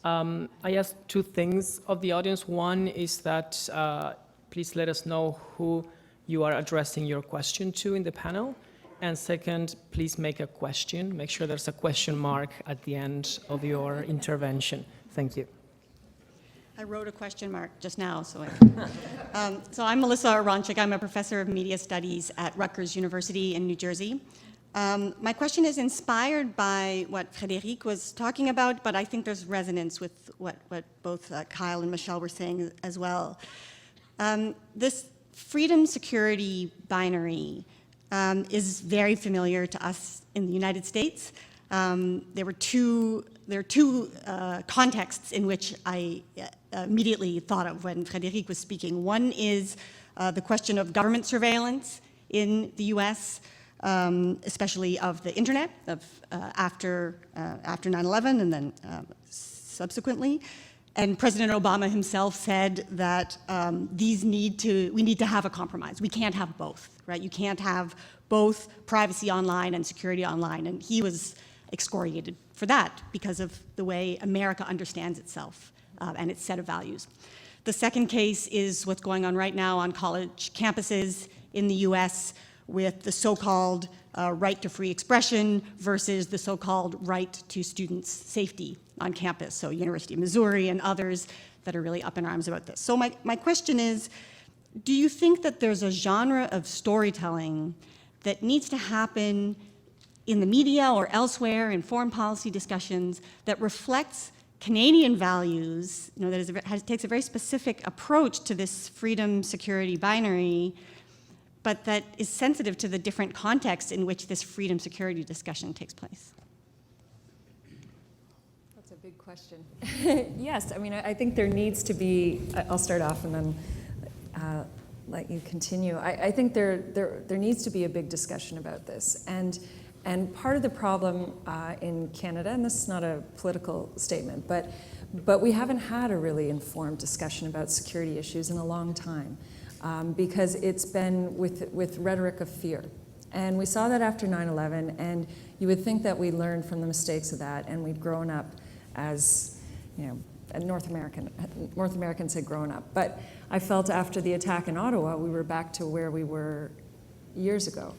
Speaker 2: I asked two things of the audience. One is that please let us know who you are addressing your question to in the panel. And second, please make a question. Make sure there's a question mark at the end of your intervention. Thank you.
Speaker 6: I wrote a question mark just now, so so I'm Melissa Aronchik. I'm a professor of media studies at Rutgers University in New Jersey. My question is inspired by what Frédéric was talking about, but I think there's resonance with what both Kyle and Michelle were saying as well. This freedom-security binary is very familiar to us in the United States. There are two contexts in which I immediately thought of when Frédéric was speaking. One is the question of government surveillance in the US, especially of the internet after 9/11 and then subsequently. And President Obama himself said that we need to have a compromise. We can't have both, right? You can't have both privacy online and security online. And he was excoriated for that because of the way America understands itself and its set of values. The second case is what's going on right now on college campuses in the US with the so-called right to free expression versus the so-called right to students' safety on campus, so University of Missouri and others that are really up in arms about this. So my question is, do you think that there's a genre of storytelling that needs to happen in the media or elsewhere in foreign policy discussions that reflects Canadian values, you know, that takes a very specific approach to this freedom-security binary, but that is sensitive to the different contexts in which this freedom-security discussion takes place?
Speaker 5: That's a big question. Yes, I mean, I think there needs to be, I'll start off and then let you continue. I think there needs to be a big discussion about this. And part of the problem in Canada, and this is not a political statement, but we haven't had a really informed discussion about security issues in a long time because it's been with rhetoric of fear. And we saw that after 9/11, and you would think that we learned from the mistakes of that and we'd grown up as, you know, North Americans had grown up. But I felt after the attack in Ottawa, we were back to where we were years ago.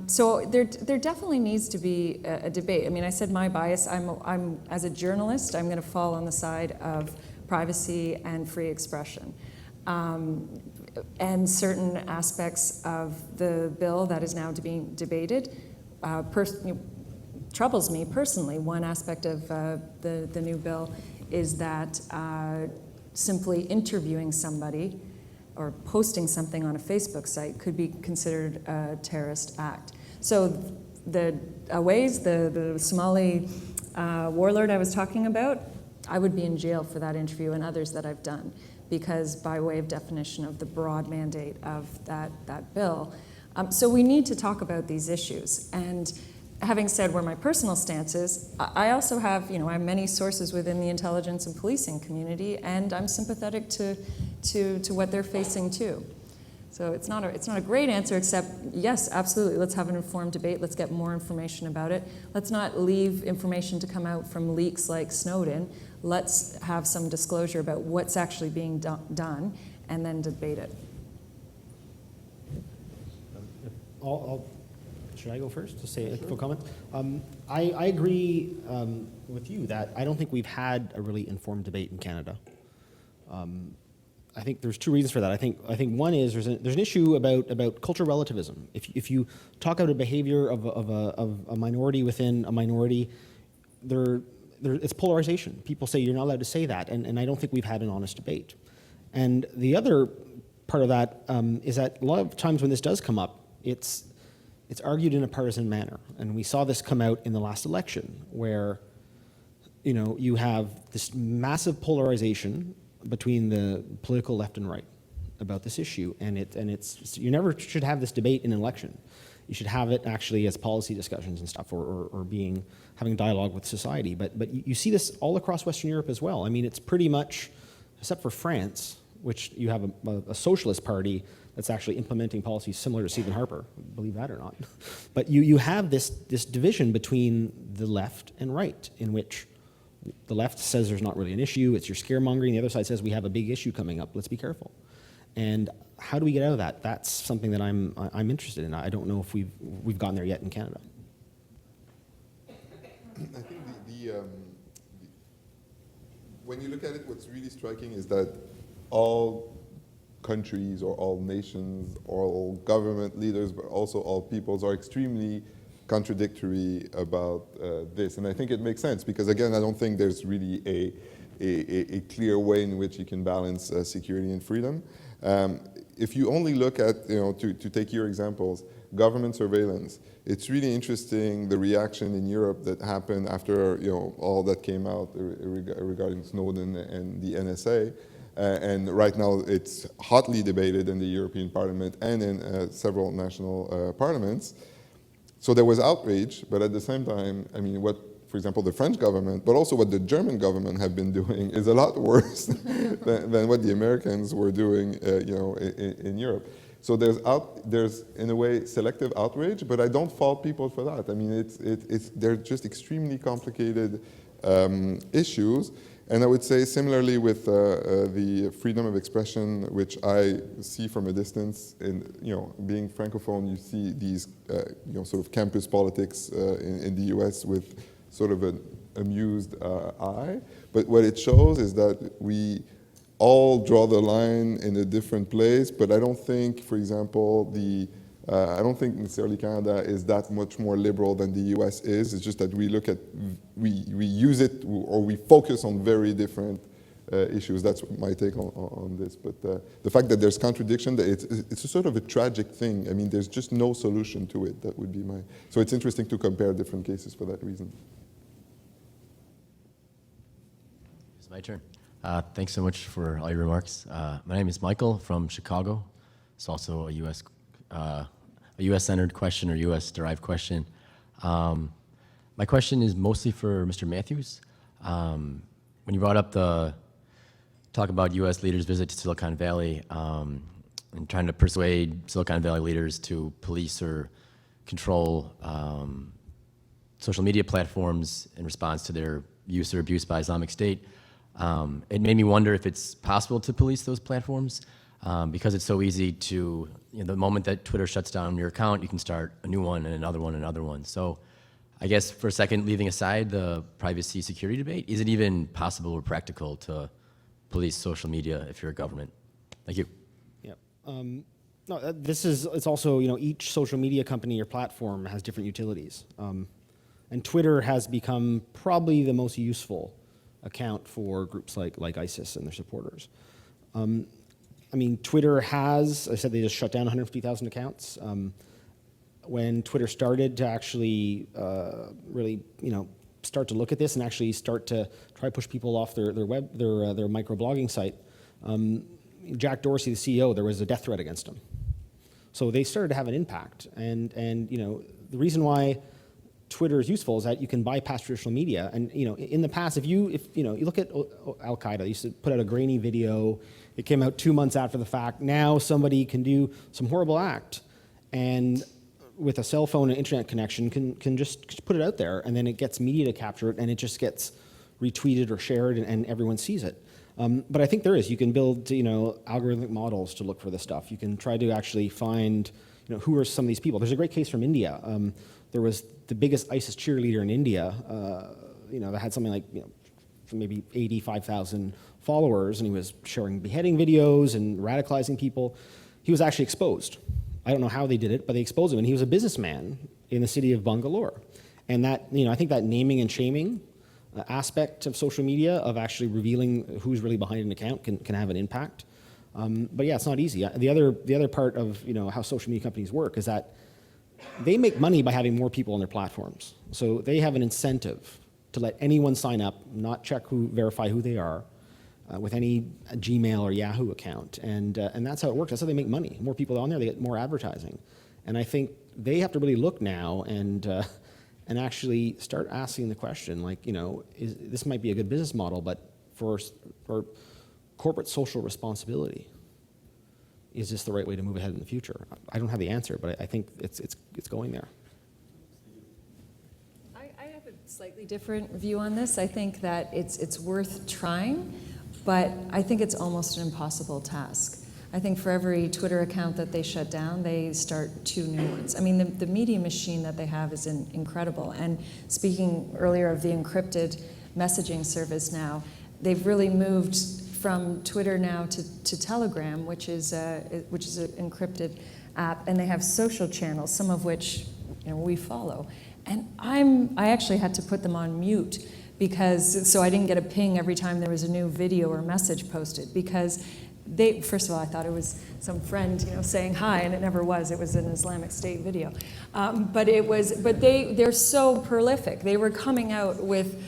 Speaker 5: So there definitely needs to be a debate. I mean, I said my bias, I'm as a journalist, I'm gonna fall on the side of privacy and free expression. And certain aspects of the bill that is now being debated troubles me personally. One aspect of the new bill is that simply interviewing somebody or posting something on a Facebook site could be considered a terrorist act. So the Awais, the Somali warlord I was talking about, I would be in jail for that interview and others that I've done, because by way of definition of the broad mandate of that bill. So we need to talk about these issues. And having said where my personal stance is, I also have, you know, I have many sources within the intelligence and policing community, and I'm sympathetic to what they're facing too. So it's not a great answer, except yes, absolutely, let's have an informed debate, let's get more information about it. Let's not leave information to come out from leaks like Snowden. Let's have some disclosure about what's actually being done, and then debate it.
Speaker 3: Should I go first to say a full comment? I agree with you that I don't think we've had a really informed debate in Canada. I think there's two reasons for that. I think one is there's an issue about cultural relativism. If you talk about a behavior of a minority within a minority, it's polarization. People say you're not allowed to say that, and I don't think we've had an honest debate. And the other part of that is that a lot of times when this does come up, it's argued in a partisan manner, and we saw this come out in the last election, where you have this massive polarization between the political left and right about this issue, and it's you never should have this debate in an election. You should have it actually as policy discussions and stuff, or having dialogue with society. But you see this all across Western Europe as well. I mean, it's pretty much, except for France, which you have a socialist party that's actually implementing policies similar to Stephen Harper, believe that or not. But you have this division between the left and right, in which the left says there's not really an issue, it's your scaremongering, the other side says we have a big issue coming up, let's be careful. And how do we get out of that? That's something that I'm interested in. I don't know if we've gotten there yet in Canada.
Speaker 4: I think when you look at it, what's really striking is that all countries or all nations or all government leaders, but also all peoples are extremely contradictory about this. And I think it makes sense because, again, I don't think there's really a clear way in which you can balance security and freedom. If you only look at, to take your examples, government surveillance, it's really interesting the reaction in Europe that happened after all that came out regarding Snowden and the NSA. And right now it's hotly debated in the European Parliament and in several national parliaments. So there was outrage, but at the same time, I mean, for example, the French government, but also what the German government have been doing is a lot worse than what the Americans were doing, in Europe. So there's in a way selective outrage, but I don't fault people for that. I mean, they're just extremely complicated issues, And I would say similarly with the freedom of expression, which I see from a distance, in being francophone, you see these sort of campus politics in the U.S. with sort of an amused eye. But what it shows is that we all draw the line in a different place. But I don't think, for example, I don't think necessarily Canada is that much more liberal than the US is. It's just that we use it, or we focus on very different issues. That's my take on this. But the fact that there's contradiction, it's a sort of a tragic thing. I mean, there's just no solution to it. That would be so it's interesting to compare different cases for that reason.
Speaker 7: It's my turn. Thanks so much for all your remarks. My name is Michael from Chicago. It's also a U.S.-centered question or U.S.-derived question. My question is mostly for Mr. Matthews. When you brought up the talk about U.S. leaders' visit to Silicon Valley and trying to persuade Silicon Valley leaders to police or control social media platforms in response to their use or abuse by Islamic State, it made me wonder if it's possible to police those platforms. Because it's so easy to, the moment that Twitter shuts down your account, you can start a new one and another one and another one. So I guess for a second, leaving aside the privacy security debate, is it even possible or practical to police social media if you're a government? Thank you.
Speaker 3: Yeah. No, it's also, each social media company or platform has different utilities. And Twitter has become probably the most useful account for groups like ISIS and their supporters. Twitter has, I said they just shut down 150,000 accounts. When Twitter started to actually really, start to look at this and actually start to try to push people off their microblogging site, Jack Dorsey, the CEO, there was a death threat against him. So they started to have an impact. And the reason why Twitter is useful is that you can bypass traditional media. And in the past, if you look at Al-Qaeda, they used to put out a grainy video. It came out 2 months after the fact. Now somebody can do some horrible act, and with a cell phone and internet connection, can just put it out there, and then it gets media to capture it, and it just gets retweeted or shared, and everyone sees it. But I think you can build algorithmic models to look for this stuff. You can try to actually find who are some of these people. There's a great case from India. There was the biggest ISIS cheerleader in India, that had something like maybe 85,000 followers, and he was sharing beheading videos and radicalizing people. He was actually exposed. I don't know how they did it, but they exposed him, and he was a businessman in the city of Bangalore. And that, I think that naming and shaming aspect of social media, of actually revealing who's really behind an account, can have an impact. But yeah, it's not easy. The other part of how social media companies work is that they make money by having more people on their platforms. So they have an incentive to let anyone sign up, not verify who they are, with any Gmail or Yahoo account, and that's how it works. That's how they make money. More people on there, they get more advertising, and I think they have to really look now and actually start asking the question, this might be a good business model, but for corporate social responsibility, is this the right way to move ahead in the future? I don't have the answer, but I think it's going there.
Speaker 5: I have a slightly different view on this. I think that it's worth trying, but I think it's almost an impossible task. I think for every Twitter account that they shut down, they start 2 new ones. I mean, the media machine that they have is incredible. And speaking earlier of the encrypted messaging service now, they've really moved from Twitter now to Telegram, which is an encrypted app, and they have social channels, some of which we follow. And I actually had to put them on mute so I didn't get a ping every time there was a new video or message posted, because first of all, I thought it was some friend, saying hi, and it never was. It was an Islamic State video. But they're so prolific. They were coming out with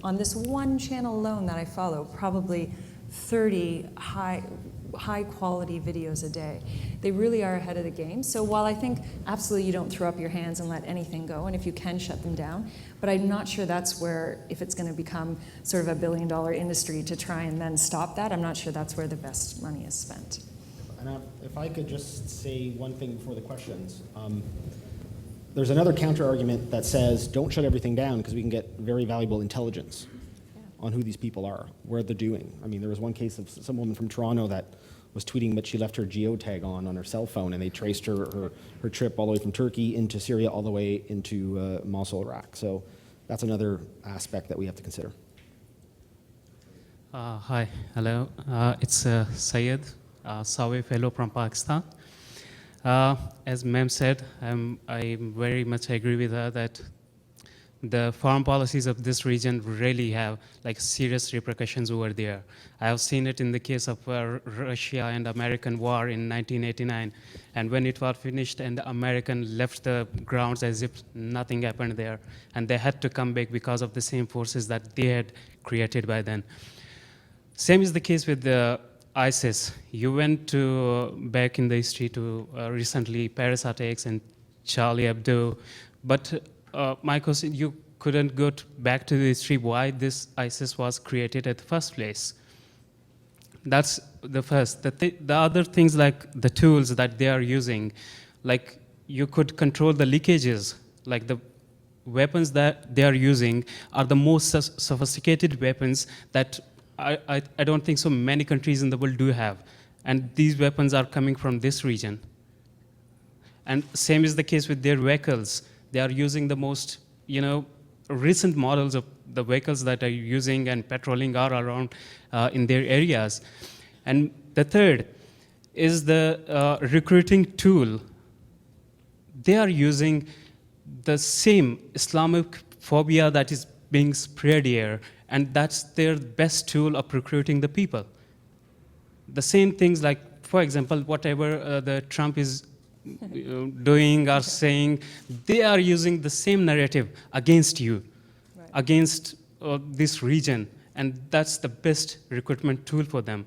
Speaker 5: on this one channel alone that I follow, probably 30 high quality videos a day. They really are ahead of the game. So while I think absolutely you don't throw up your hands and let anything go, and if you can, shut them down, but I'm not sure that's where, if it's going to become sort of $1 billion industry to try and then stop that, I'm not sure that's where the best money is spent.
Speaker 3: And if I could just say one thing before the questions. there's another counter-argument that says, don't shut everything down because we can get very valuable intelligence on who these people are, where they're doing. I mean, there was one case of some woman from Toronto that was tweeting, but she left her geotag on her cell phone, and they traced her trip all the way from Turkey into Syria, all the way into Mosul, Iraq. So that's another aspect that we have to consider.
Speaker 8: Hi, hello. It's Syed, Sawe fellow from Pakistan. As Ma'am said, I very much agree with her that the foreign policies of this region really have like serious repercussions over there. I have seen it in the case of Russia and American war in 1989, and when it was finished and the American left the grounds as if nothing happened there, and they had to come back because of the same forces that they had created by then. Same is the case with the ISIS. You went to back in the history to recently Paris attacks and Charlie Hebdo, but my question, you couldn't go back to the history why this ISIS was created at the first place. That's the first. The other things like the tools that they are using, like you could control the leakages, like the weapons that they are using are the most sophisticated weapons that I don't think so many countries in the world do have. And these weapons are coming from this region. And same is the case with their vehicles. They are using the most, recent models of the vehicles that are using and patrolling are around in their areas. And the third is the recruiting tool. They are using the same Islamic phobia that is being spread here, and that's their best tool of recruiting the people. The same things like, for example, whatever the Trump is doing or saying, they are using the same narrative against you, right, against this region, and that's the best recruitment tool for them.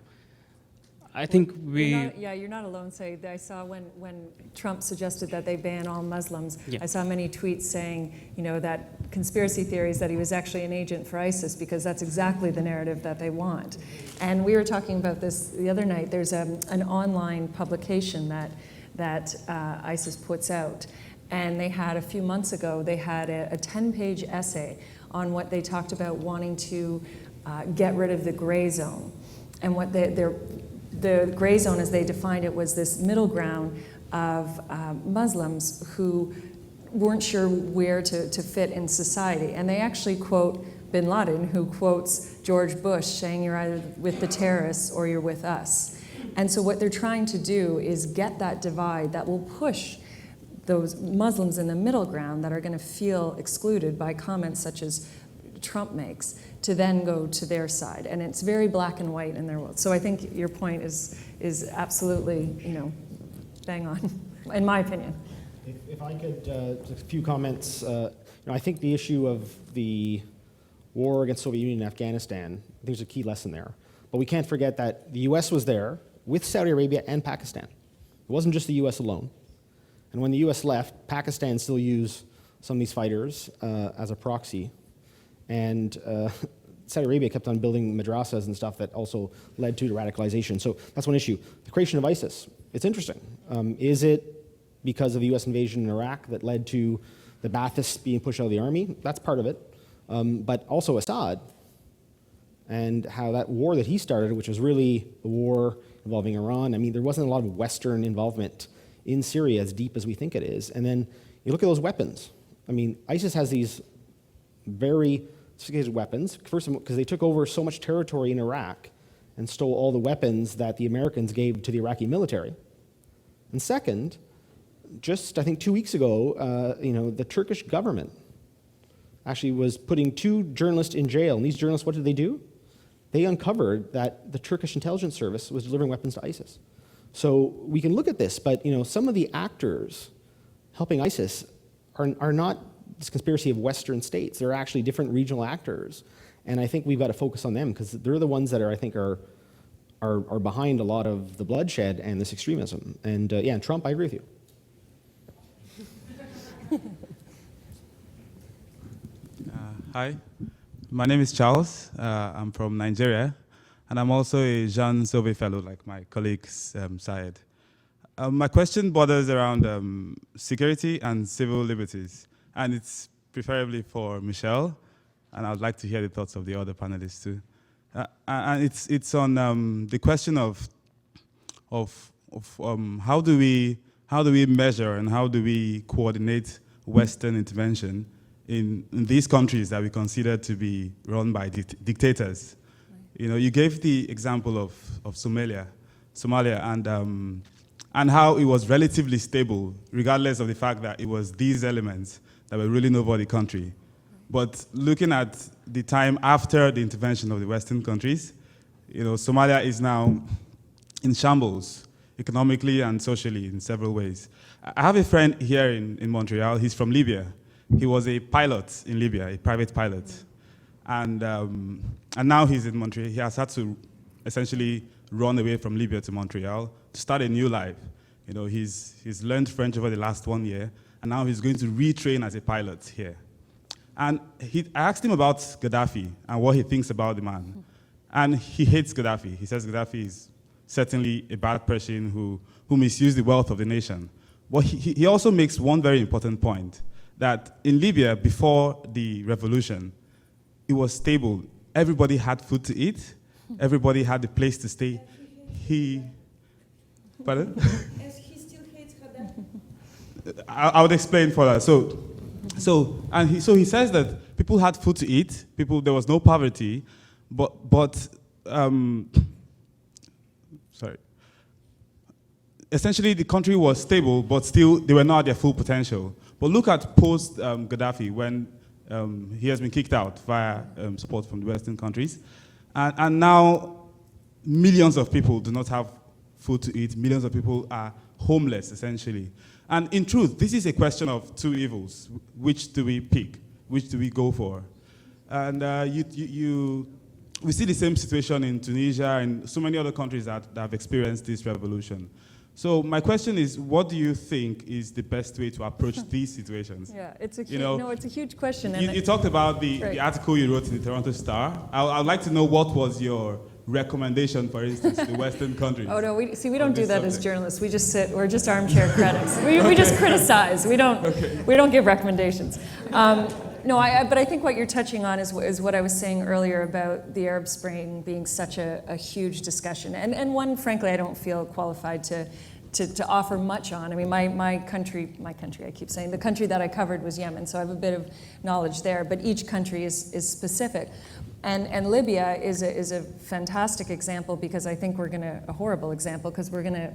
Speaker 8: I think
Speaker 5: you're not alone, Saeed. I saw when Trump suggested that they ban all Muslims, yeah, I saw many tweets saying, that conspiracy theories that he was actually an agent for ISIS, because that's exactly the narrative that they want. And we were talking about this the other night. There's an online publication that ISIS puts out, and they had a few months ago, they had a 10-page essay on what they talked about wanting to get rid of the gray zone. And what the gray zone, as they defined it, was this middle ground of Muslims who weren't sure where to fit in society. And they actually quote bin Laden, who quotes George Bush saying, you're either with the terrorists or you're with us. And so what they're trying to do is get that divide that will push those Muslims in the middle ground that are going to feel excluded by comments such as Trump makes, to then go to their side. And it's very black and white in their world. So I think your point is absolutely, bang on, in my opinion.
Speaker 3: If I could, just a few comments. I think the issue of the war against the Soviet Union and Afghanistan, I think there's a key lesson there. But we can't forget that the US was there with Saudi Arabia and Pakistan. It wasn't just the US alone. And when the US left, Pakistan still used some of these fighters as a proxy. And Saudi Arabia kept on building madrasas and stuff that also led to radicalization. So that's one issue. The creation of ISIS, it's interesting. Is it because of the US invasion in Iraq that led to the Baathists being pushed out of the army? That's part of it. But also Assad, and how that war that he started, which was really the war involving Iran, I mean, there wasn't a lot of Western involvement in Syria as deep as we think it is. And then you look at those weapons. I mean, ISIS has these very sophisticated weapons. First of all, because they took over so much territory in Iraq and stole all the weapons that the Americans gave to the Iraqi military. And second, just I think 2 weeks ago, the Turkish government actually was putting 2 journalists in jail. And these journalists, what did they do? They uncovered that the Turkish intelligence service was delivering weapons to ISIS. So we can look at this, but some of the actors helping ISIS are not this conspiracy of Western states. They're actually different regional actors. And I think we've got to focus on them because they're the ones that I think are behind a lot of the bloodshed and this extremism. And and Trump, I agree with you.
Speaker 9: Hi, my name is Charles. I'm from Nigeria, and I'm also a Jean Zauvé Fellow, like my colleague Syed. My question borders around security and civil liberties, and it's preferably for Michelle, and I'd like to hear the thoughts of the other panelists too. And it's on the question of how do we measure and how do we coordinate Western intervention in these countries that we consider to be run by dictators. You know, you gave the example of Somalia, and how it was relatively stable, regardless of the fact that it was these elements that were ruling over the country. But looking at the time after the intervention of the Western countries, you know, Somalia is now in shambles, economically and socially in several ways. I have a friend here in Montreal. He's from Libya. He was a pilot in Libya, a private pilot. And now he's in Montreal. He has had to essentially run away from Libya to Montreal to start a new life. You know, he's learned French over the last 1 year, and now he's going to retrain as a pilot here. And I asked him about Gaddafi and what he thinks about the man. And he hates Gaddafi. He says Gaddafi is certainly a bad person who misused the wealth of the nation. But he also makes one very important point, that in Libya, before the revolution, it was stable. Everybody had food to eat. Everybody had a place to stay. Pardon?
Speaker 5: He still hates Gaddafi.
Speaker 9: I would explain further. So he says that people had food to eat. There was no poverty, but essentially the country was stable, but still they were not at their full potential. But look at post Gaddafi, when he has been kicked out via support from the Western countries, and now millions of people do not have food to eat. Millions of people are homeless, essentially. And in truth, this is a question of two evils. Which do we pick? Which do we go for? And we see the same situation in Tunisia and so many other countries that have experienced this revolution. So my question is, what do you think is the best way to approach these situations?
Speaker 5: Yeah, it's a
Speaker 9: it's
Speaker 5: a huge question.
Speaker 9: You talked about
Speaker 5: Right.
Speaker 9: the article you wrote in the Toronto Star. I'd like to know what was your recommendation, for instance, to the Western countries.
Speaker 5: Oh no, we don't do that as
Speaker 9: subject.
Speaker 5: journalists. We just sit. We're just armchair critics. We just criticize. We don't give recommendations. But I think what you're touching on is what I was saying earlier about the Arab Spring being such a huge discussion, and one, frankly, I don't feel qualified to offer much on. I mean, my country, I keep saying, the country that I covered was Yemen, so I have a bit of knowledge there, but each country is specific. And Libya is a fantastic example, because I think a horrible example, because we're gonna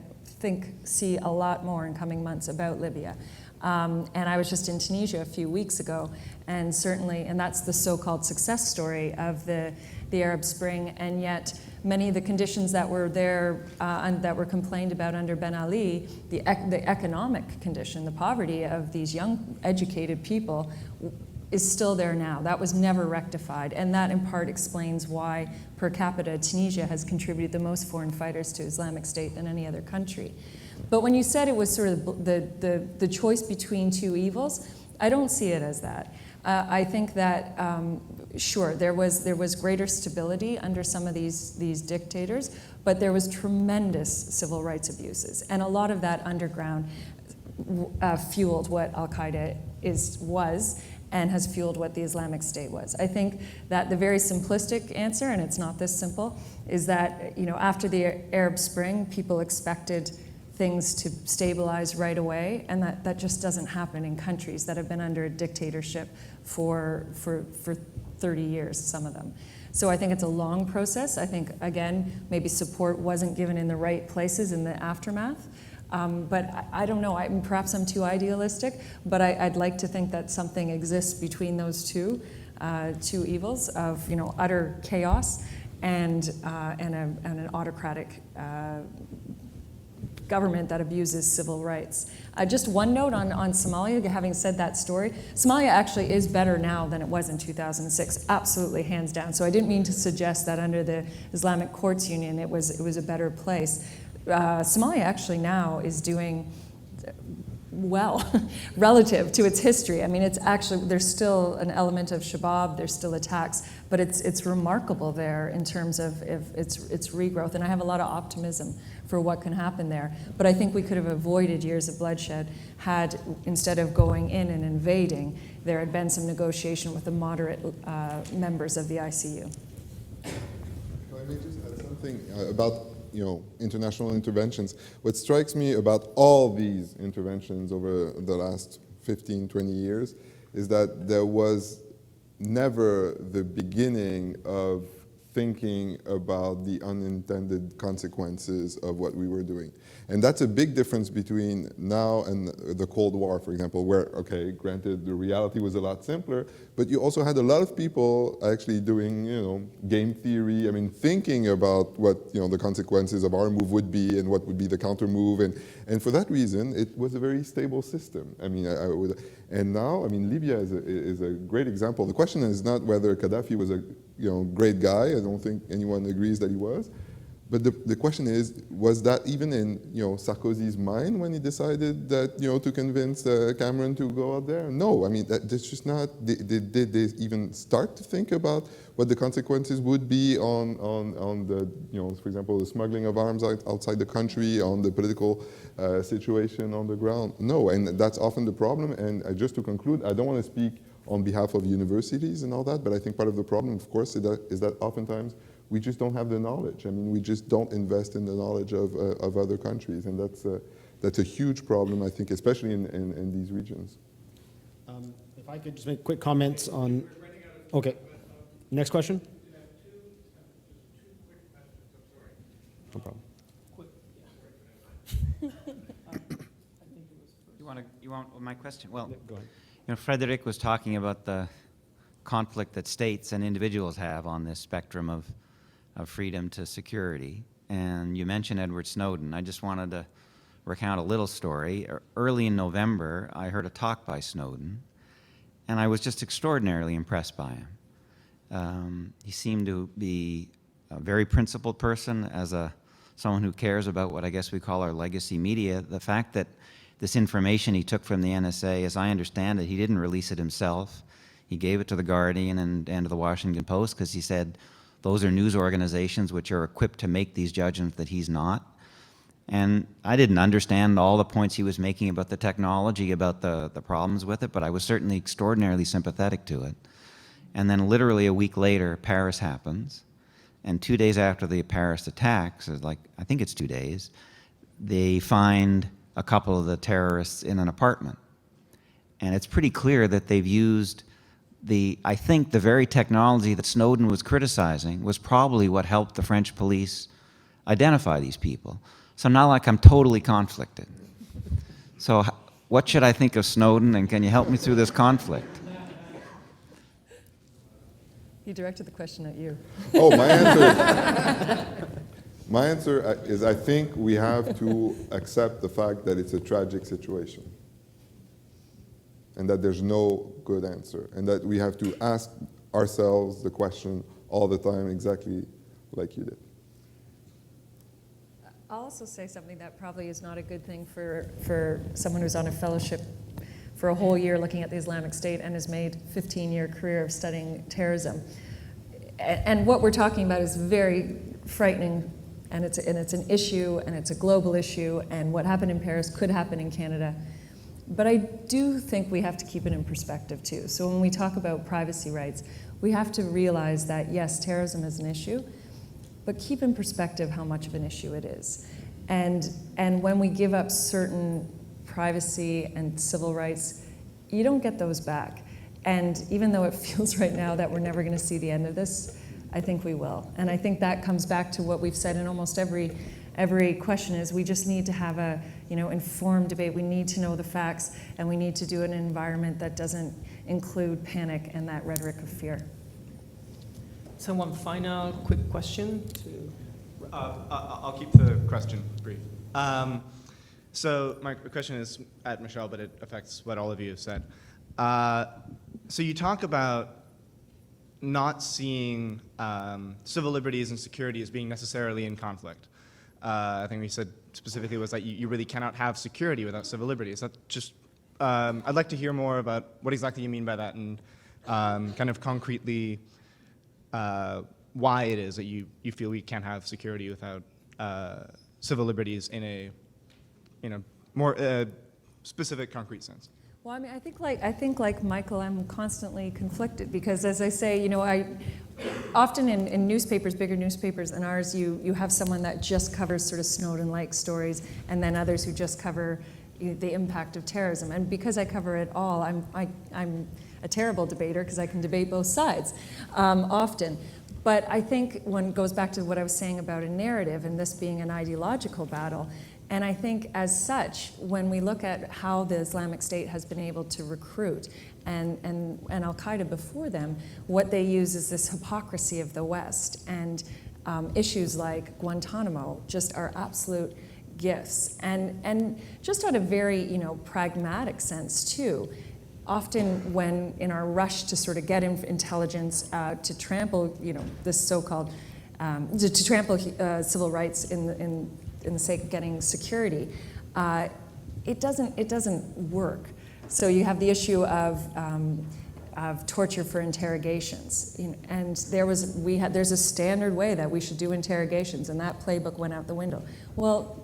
Speaker 5: see a lot more in coming months about Libya. And I was just in Tunisia a few weeks ago, and that's the so-called success story of the Arab Spring, and yet many of the conditions that were there and that were complained about under Ben Ali, the economic condition, the poverty of these young, educated people, is still there now. That was never rectified, and that in part explains why per capita Tunisia has contributed the most foreign fighters to Islamic State than any other country. But when you said it was sort of the choice between two evils, I don't see it as that. I think that sure, there was greater stability under some of these dictators, but there was tremendous civil rights abuses, and a lot of that underground fueled what Al-Qaeda was, and has fueled what the Islamic State was. I think that the very simplistic answer, and it's not this simple, is that after the Arab Spring, people expected things to stabilize right away, and that just doesn't happen in countries that have been under a dictatorship for 30 years, some of them. So I think it's a long process. I think, again, maybe support wasn't given in the right places in the aftermath. But I don't know, perhaps I'm too idealistic, but I'd like to think that something exists between those two evils of utter chaos and an autocratic government that abuses civil rights. Just one note on Somalia, having said that story, Somalia actually is better now than it was in 2006, absolutely, hands down. So I didn't mean to suggest that under the Islamic Courts Union it was a better place. Somalia actually now is doing well relative to its history. I mean, it's actually, there's still an element of Shabab, there's still attacks, but it's remarkable there in terms of its regrowth, and I have a lot of optimism for what can happen there. But I think we could have avoided years of bloodshed had, instead of going in and invading, there had been some negotiation with the moderate members of the ICU.
Speaker 4: If I may just add something about international interventions. What strikes me about all these interventions over the last 15, 20 years is that there was never the beginning of thinking about the unintended consequences of what we were doing. And that's a big difference between now and the Cold War, for example, where, okay, granted, the reality was a lot simpler, but you also had a lot of people actually doing, game theory, thinking about what, the consequences of our move would be and what would be the counter move. And for that reason, it was a very stable system. And now, Libya is a great example. The question is not whether Gaddafi was a great guy. I don't think anyone agrees that he was. But the question is, was that even in Sarkozy's mind when he decided that to convince Cameron to go out there? No, that's just not. Did they even start to think about what the consequences would be on the for example, the smuggling of arms outside the country, on the political situation on the ground? No, and that's often the problem. And just to conclude, I don't want to speak on behalf of universities and all that, but I think part of the problem, of course, is that oftentimes we just don't have the knowledge. We just don't invest in the knowledge of other countries, and that's a huge problem, I think, especially in these regions.
Speaker 3: If I could just make quick comments on... Okay. Next question? No problem.
Speaker 10: You want my question? Well,
Speaker 3: Yeah, go ahead.
Speaker 10: Frédéric was talking about the conflict that states and individuals have on this spectrum of freedom to security. And you mentioned Edward Snowden. I just wanted to recount a little story. Early in November, I heard a talk by Snowden, and I was just extraordinarily impressed by him. He seemed to be a very principled person, as someone who cares about what I guess we call our legacy media. The fact that this information he took from the NSA, as I understand it, he didn't release it himself. He gave it to The Guardian and to The Washington Post because he said those are news organizations which are equipped to make these judgments that he's not. And I didn't understand all the points he was making about the technology, about the problems with it, but I was certainly extraordinarily sympathetic to it. And then literally a week later, Paris happens. And 2 days after the Paris attacks, I think it's 2 days, they find a couple of the terrorists in an apartment. And it's pretty clear that they've used I think the very technology that Snowden was criticizing was probably what helped the French police identify these people. So now I'm totally conflicted. So what should I think of Snowden, and can you help me through this conflict?
Speaker 5: He directed the question at you.
Speaker 4: Oh, my answer is I think we have to accept the fact that it's a tragic situation, and that there's no good answer, and that we have to ask ourselves the question all the time, exactly like you did.
Speaker 5: I'll also say something that probably is not a good thing for someone who's on a fellowship for a whole year looking at the Islamic State and has made a 15-year career of studying terrorism. And what we're talking about is very frightening, and it's an issue, and it's a global issue, and what happened in Paris could happen in Canada. But I do think we have to keep it in perspective too. So when we talk about privacy rights, we have to realize that yes, terrorism is an issue, but keep in perspective how much of an issue it is. And when we give up certain privacy and civil rights, you don't get those back. And even though it feels right now that we're never going to see the end of this, I think we will. And I think that comes back to what we've said in almost every question is we just need to have a informed debate. We need to know the facts, and we need to do it in an environment that doesn't include panic and that rhetoric of fear.
Speaker 2: So one final quick question.
Speaker 11: I'll keep the question brief. So my question is at Michelle, but it affects what all of you have said. So you talk about not seeing civil liberties and security as being necessarily in conflict. I think we said specifically was that you really cannot have security without civil liberties. That just, I'd like to hear more about what exactly you mean by that and kind of concretely why it is that you feel we can't have security without civil liberties in a more specific, concrete sense.
Speaker 5: Well, I mean, I think like Michael, I'm constantly conflicted because, as I say, I often in newspapers, bigger newspapers than ours, you have someone that just covers sort of Snowden-like stories, and then others who just cover the impact of terrorism. And because I cover it all, I'm a terrible debater because I can debate both sides often. But I think one goes back to what I was saying about a narrative and this being an ideological battle. And I think as such, when we look at how the Islamic State has been able to recruit and Al-Qaeda before them, what they use is this hypocrisy of the West. And issues like Guantanamo just are absolute gifts. And just on a very pragmatic sense too, often when in our rush to sort of get intelligence to trample this so-called, to trample civil rights in the sake of getting security, it doesn't work. So you have the issue of torture for interrogations, and there's a standard way that we should do interrogations, and that playbook went out the window. Well,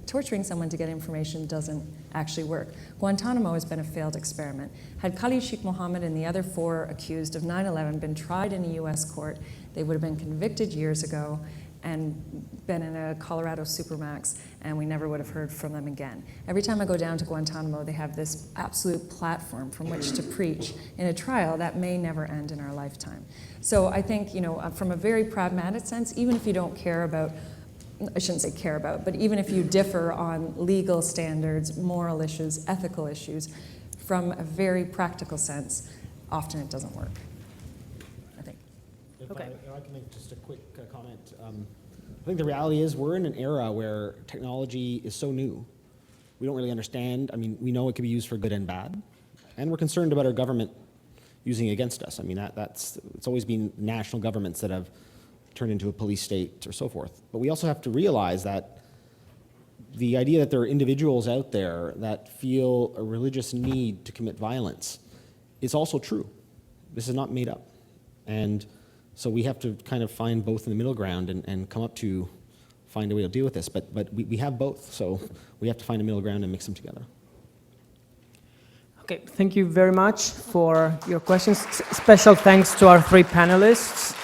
Speaker 5: torturing someone to get information doesn't actually work. Guantanamo has been a failed experiment. Had Khalid Sheikh Mohammed and the other 4 accused of 9/11 been tried in a US court, they would have been convicted years ago and been in a Colorado Supermax, and we never would have heard from them again. Every time I go down to Guantanamo, they have this absolute platform from which to preach in a trial that may never end in our lifetime. So I think, from a very pragmatic sense, even if you don't care about, I shouldn't say care about, but even if you differ on legal standards, moral issues, ethical issues, from a very practical sense, often it doesn't work, I think.
Speaker 3: If
Speaker 2: Okay.
Speaker 3: I can make just a quick comment. I think the reality is we're in an era where technology is so new. We don't really understand. I mean, we know it can be used for good and bad, and we're concerned about our government using it against us. I mean, it's always been national governments that have turned into a police state or so forth. But we also have to realize that the idea that there are individuals out there that feel a religious need to commit violence is also true. This is not made up. And so we have to kind of find both in the middle ground and come up to find a way to deal with this. But we have both, so we have to find a middle ground and mix them together.
Speaker 2: Okay, thank you very much for your questions. Special thanks to our 3 panelists.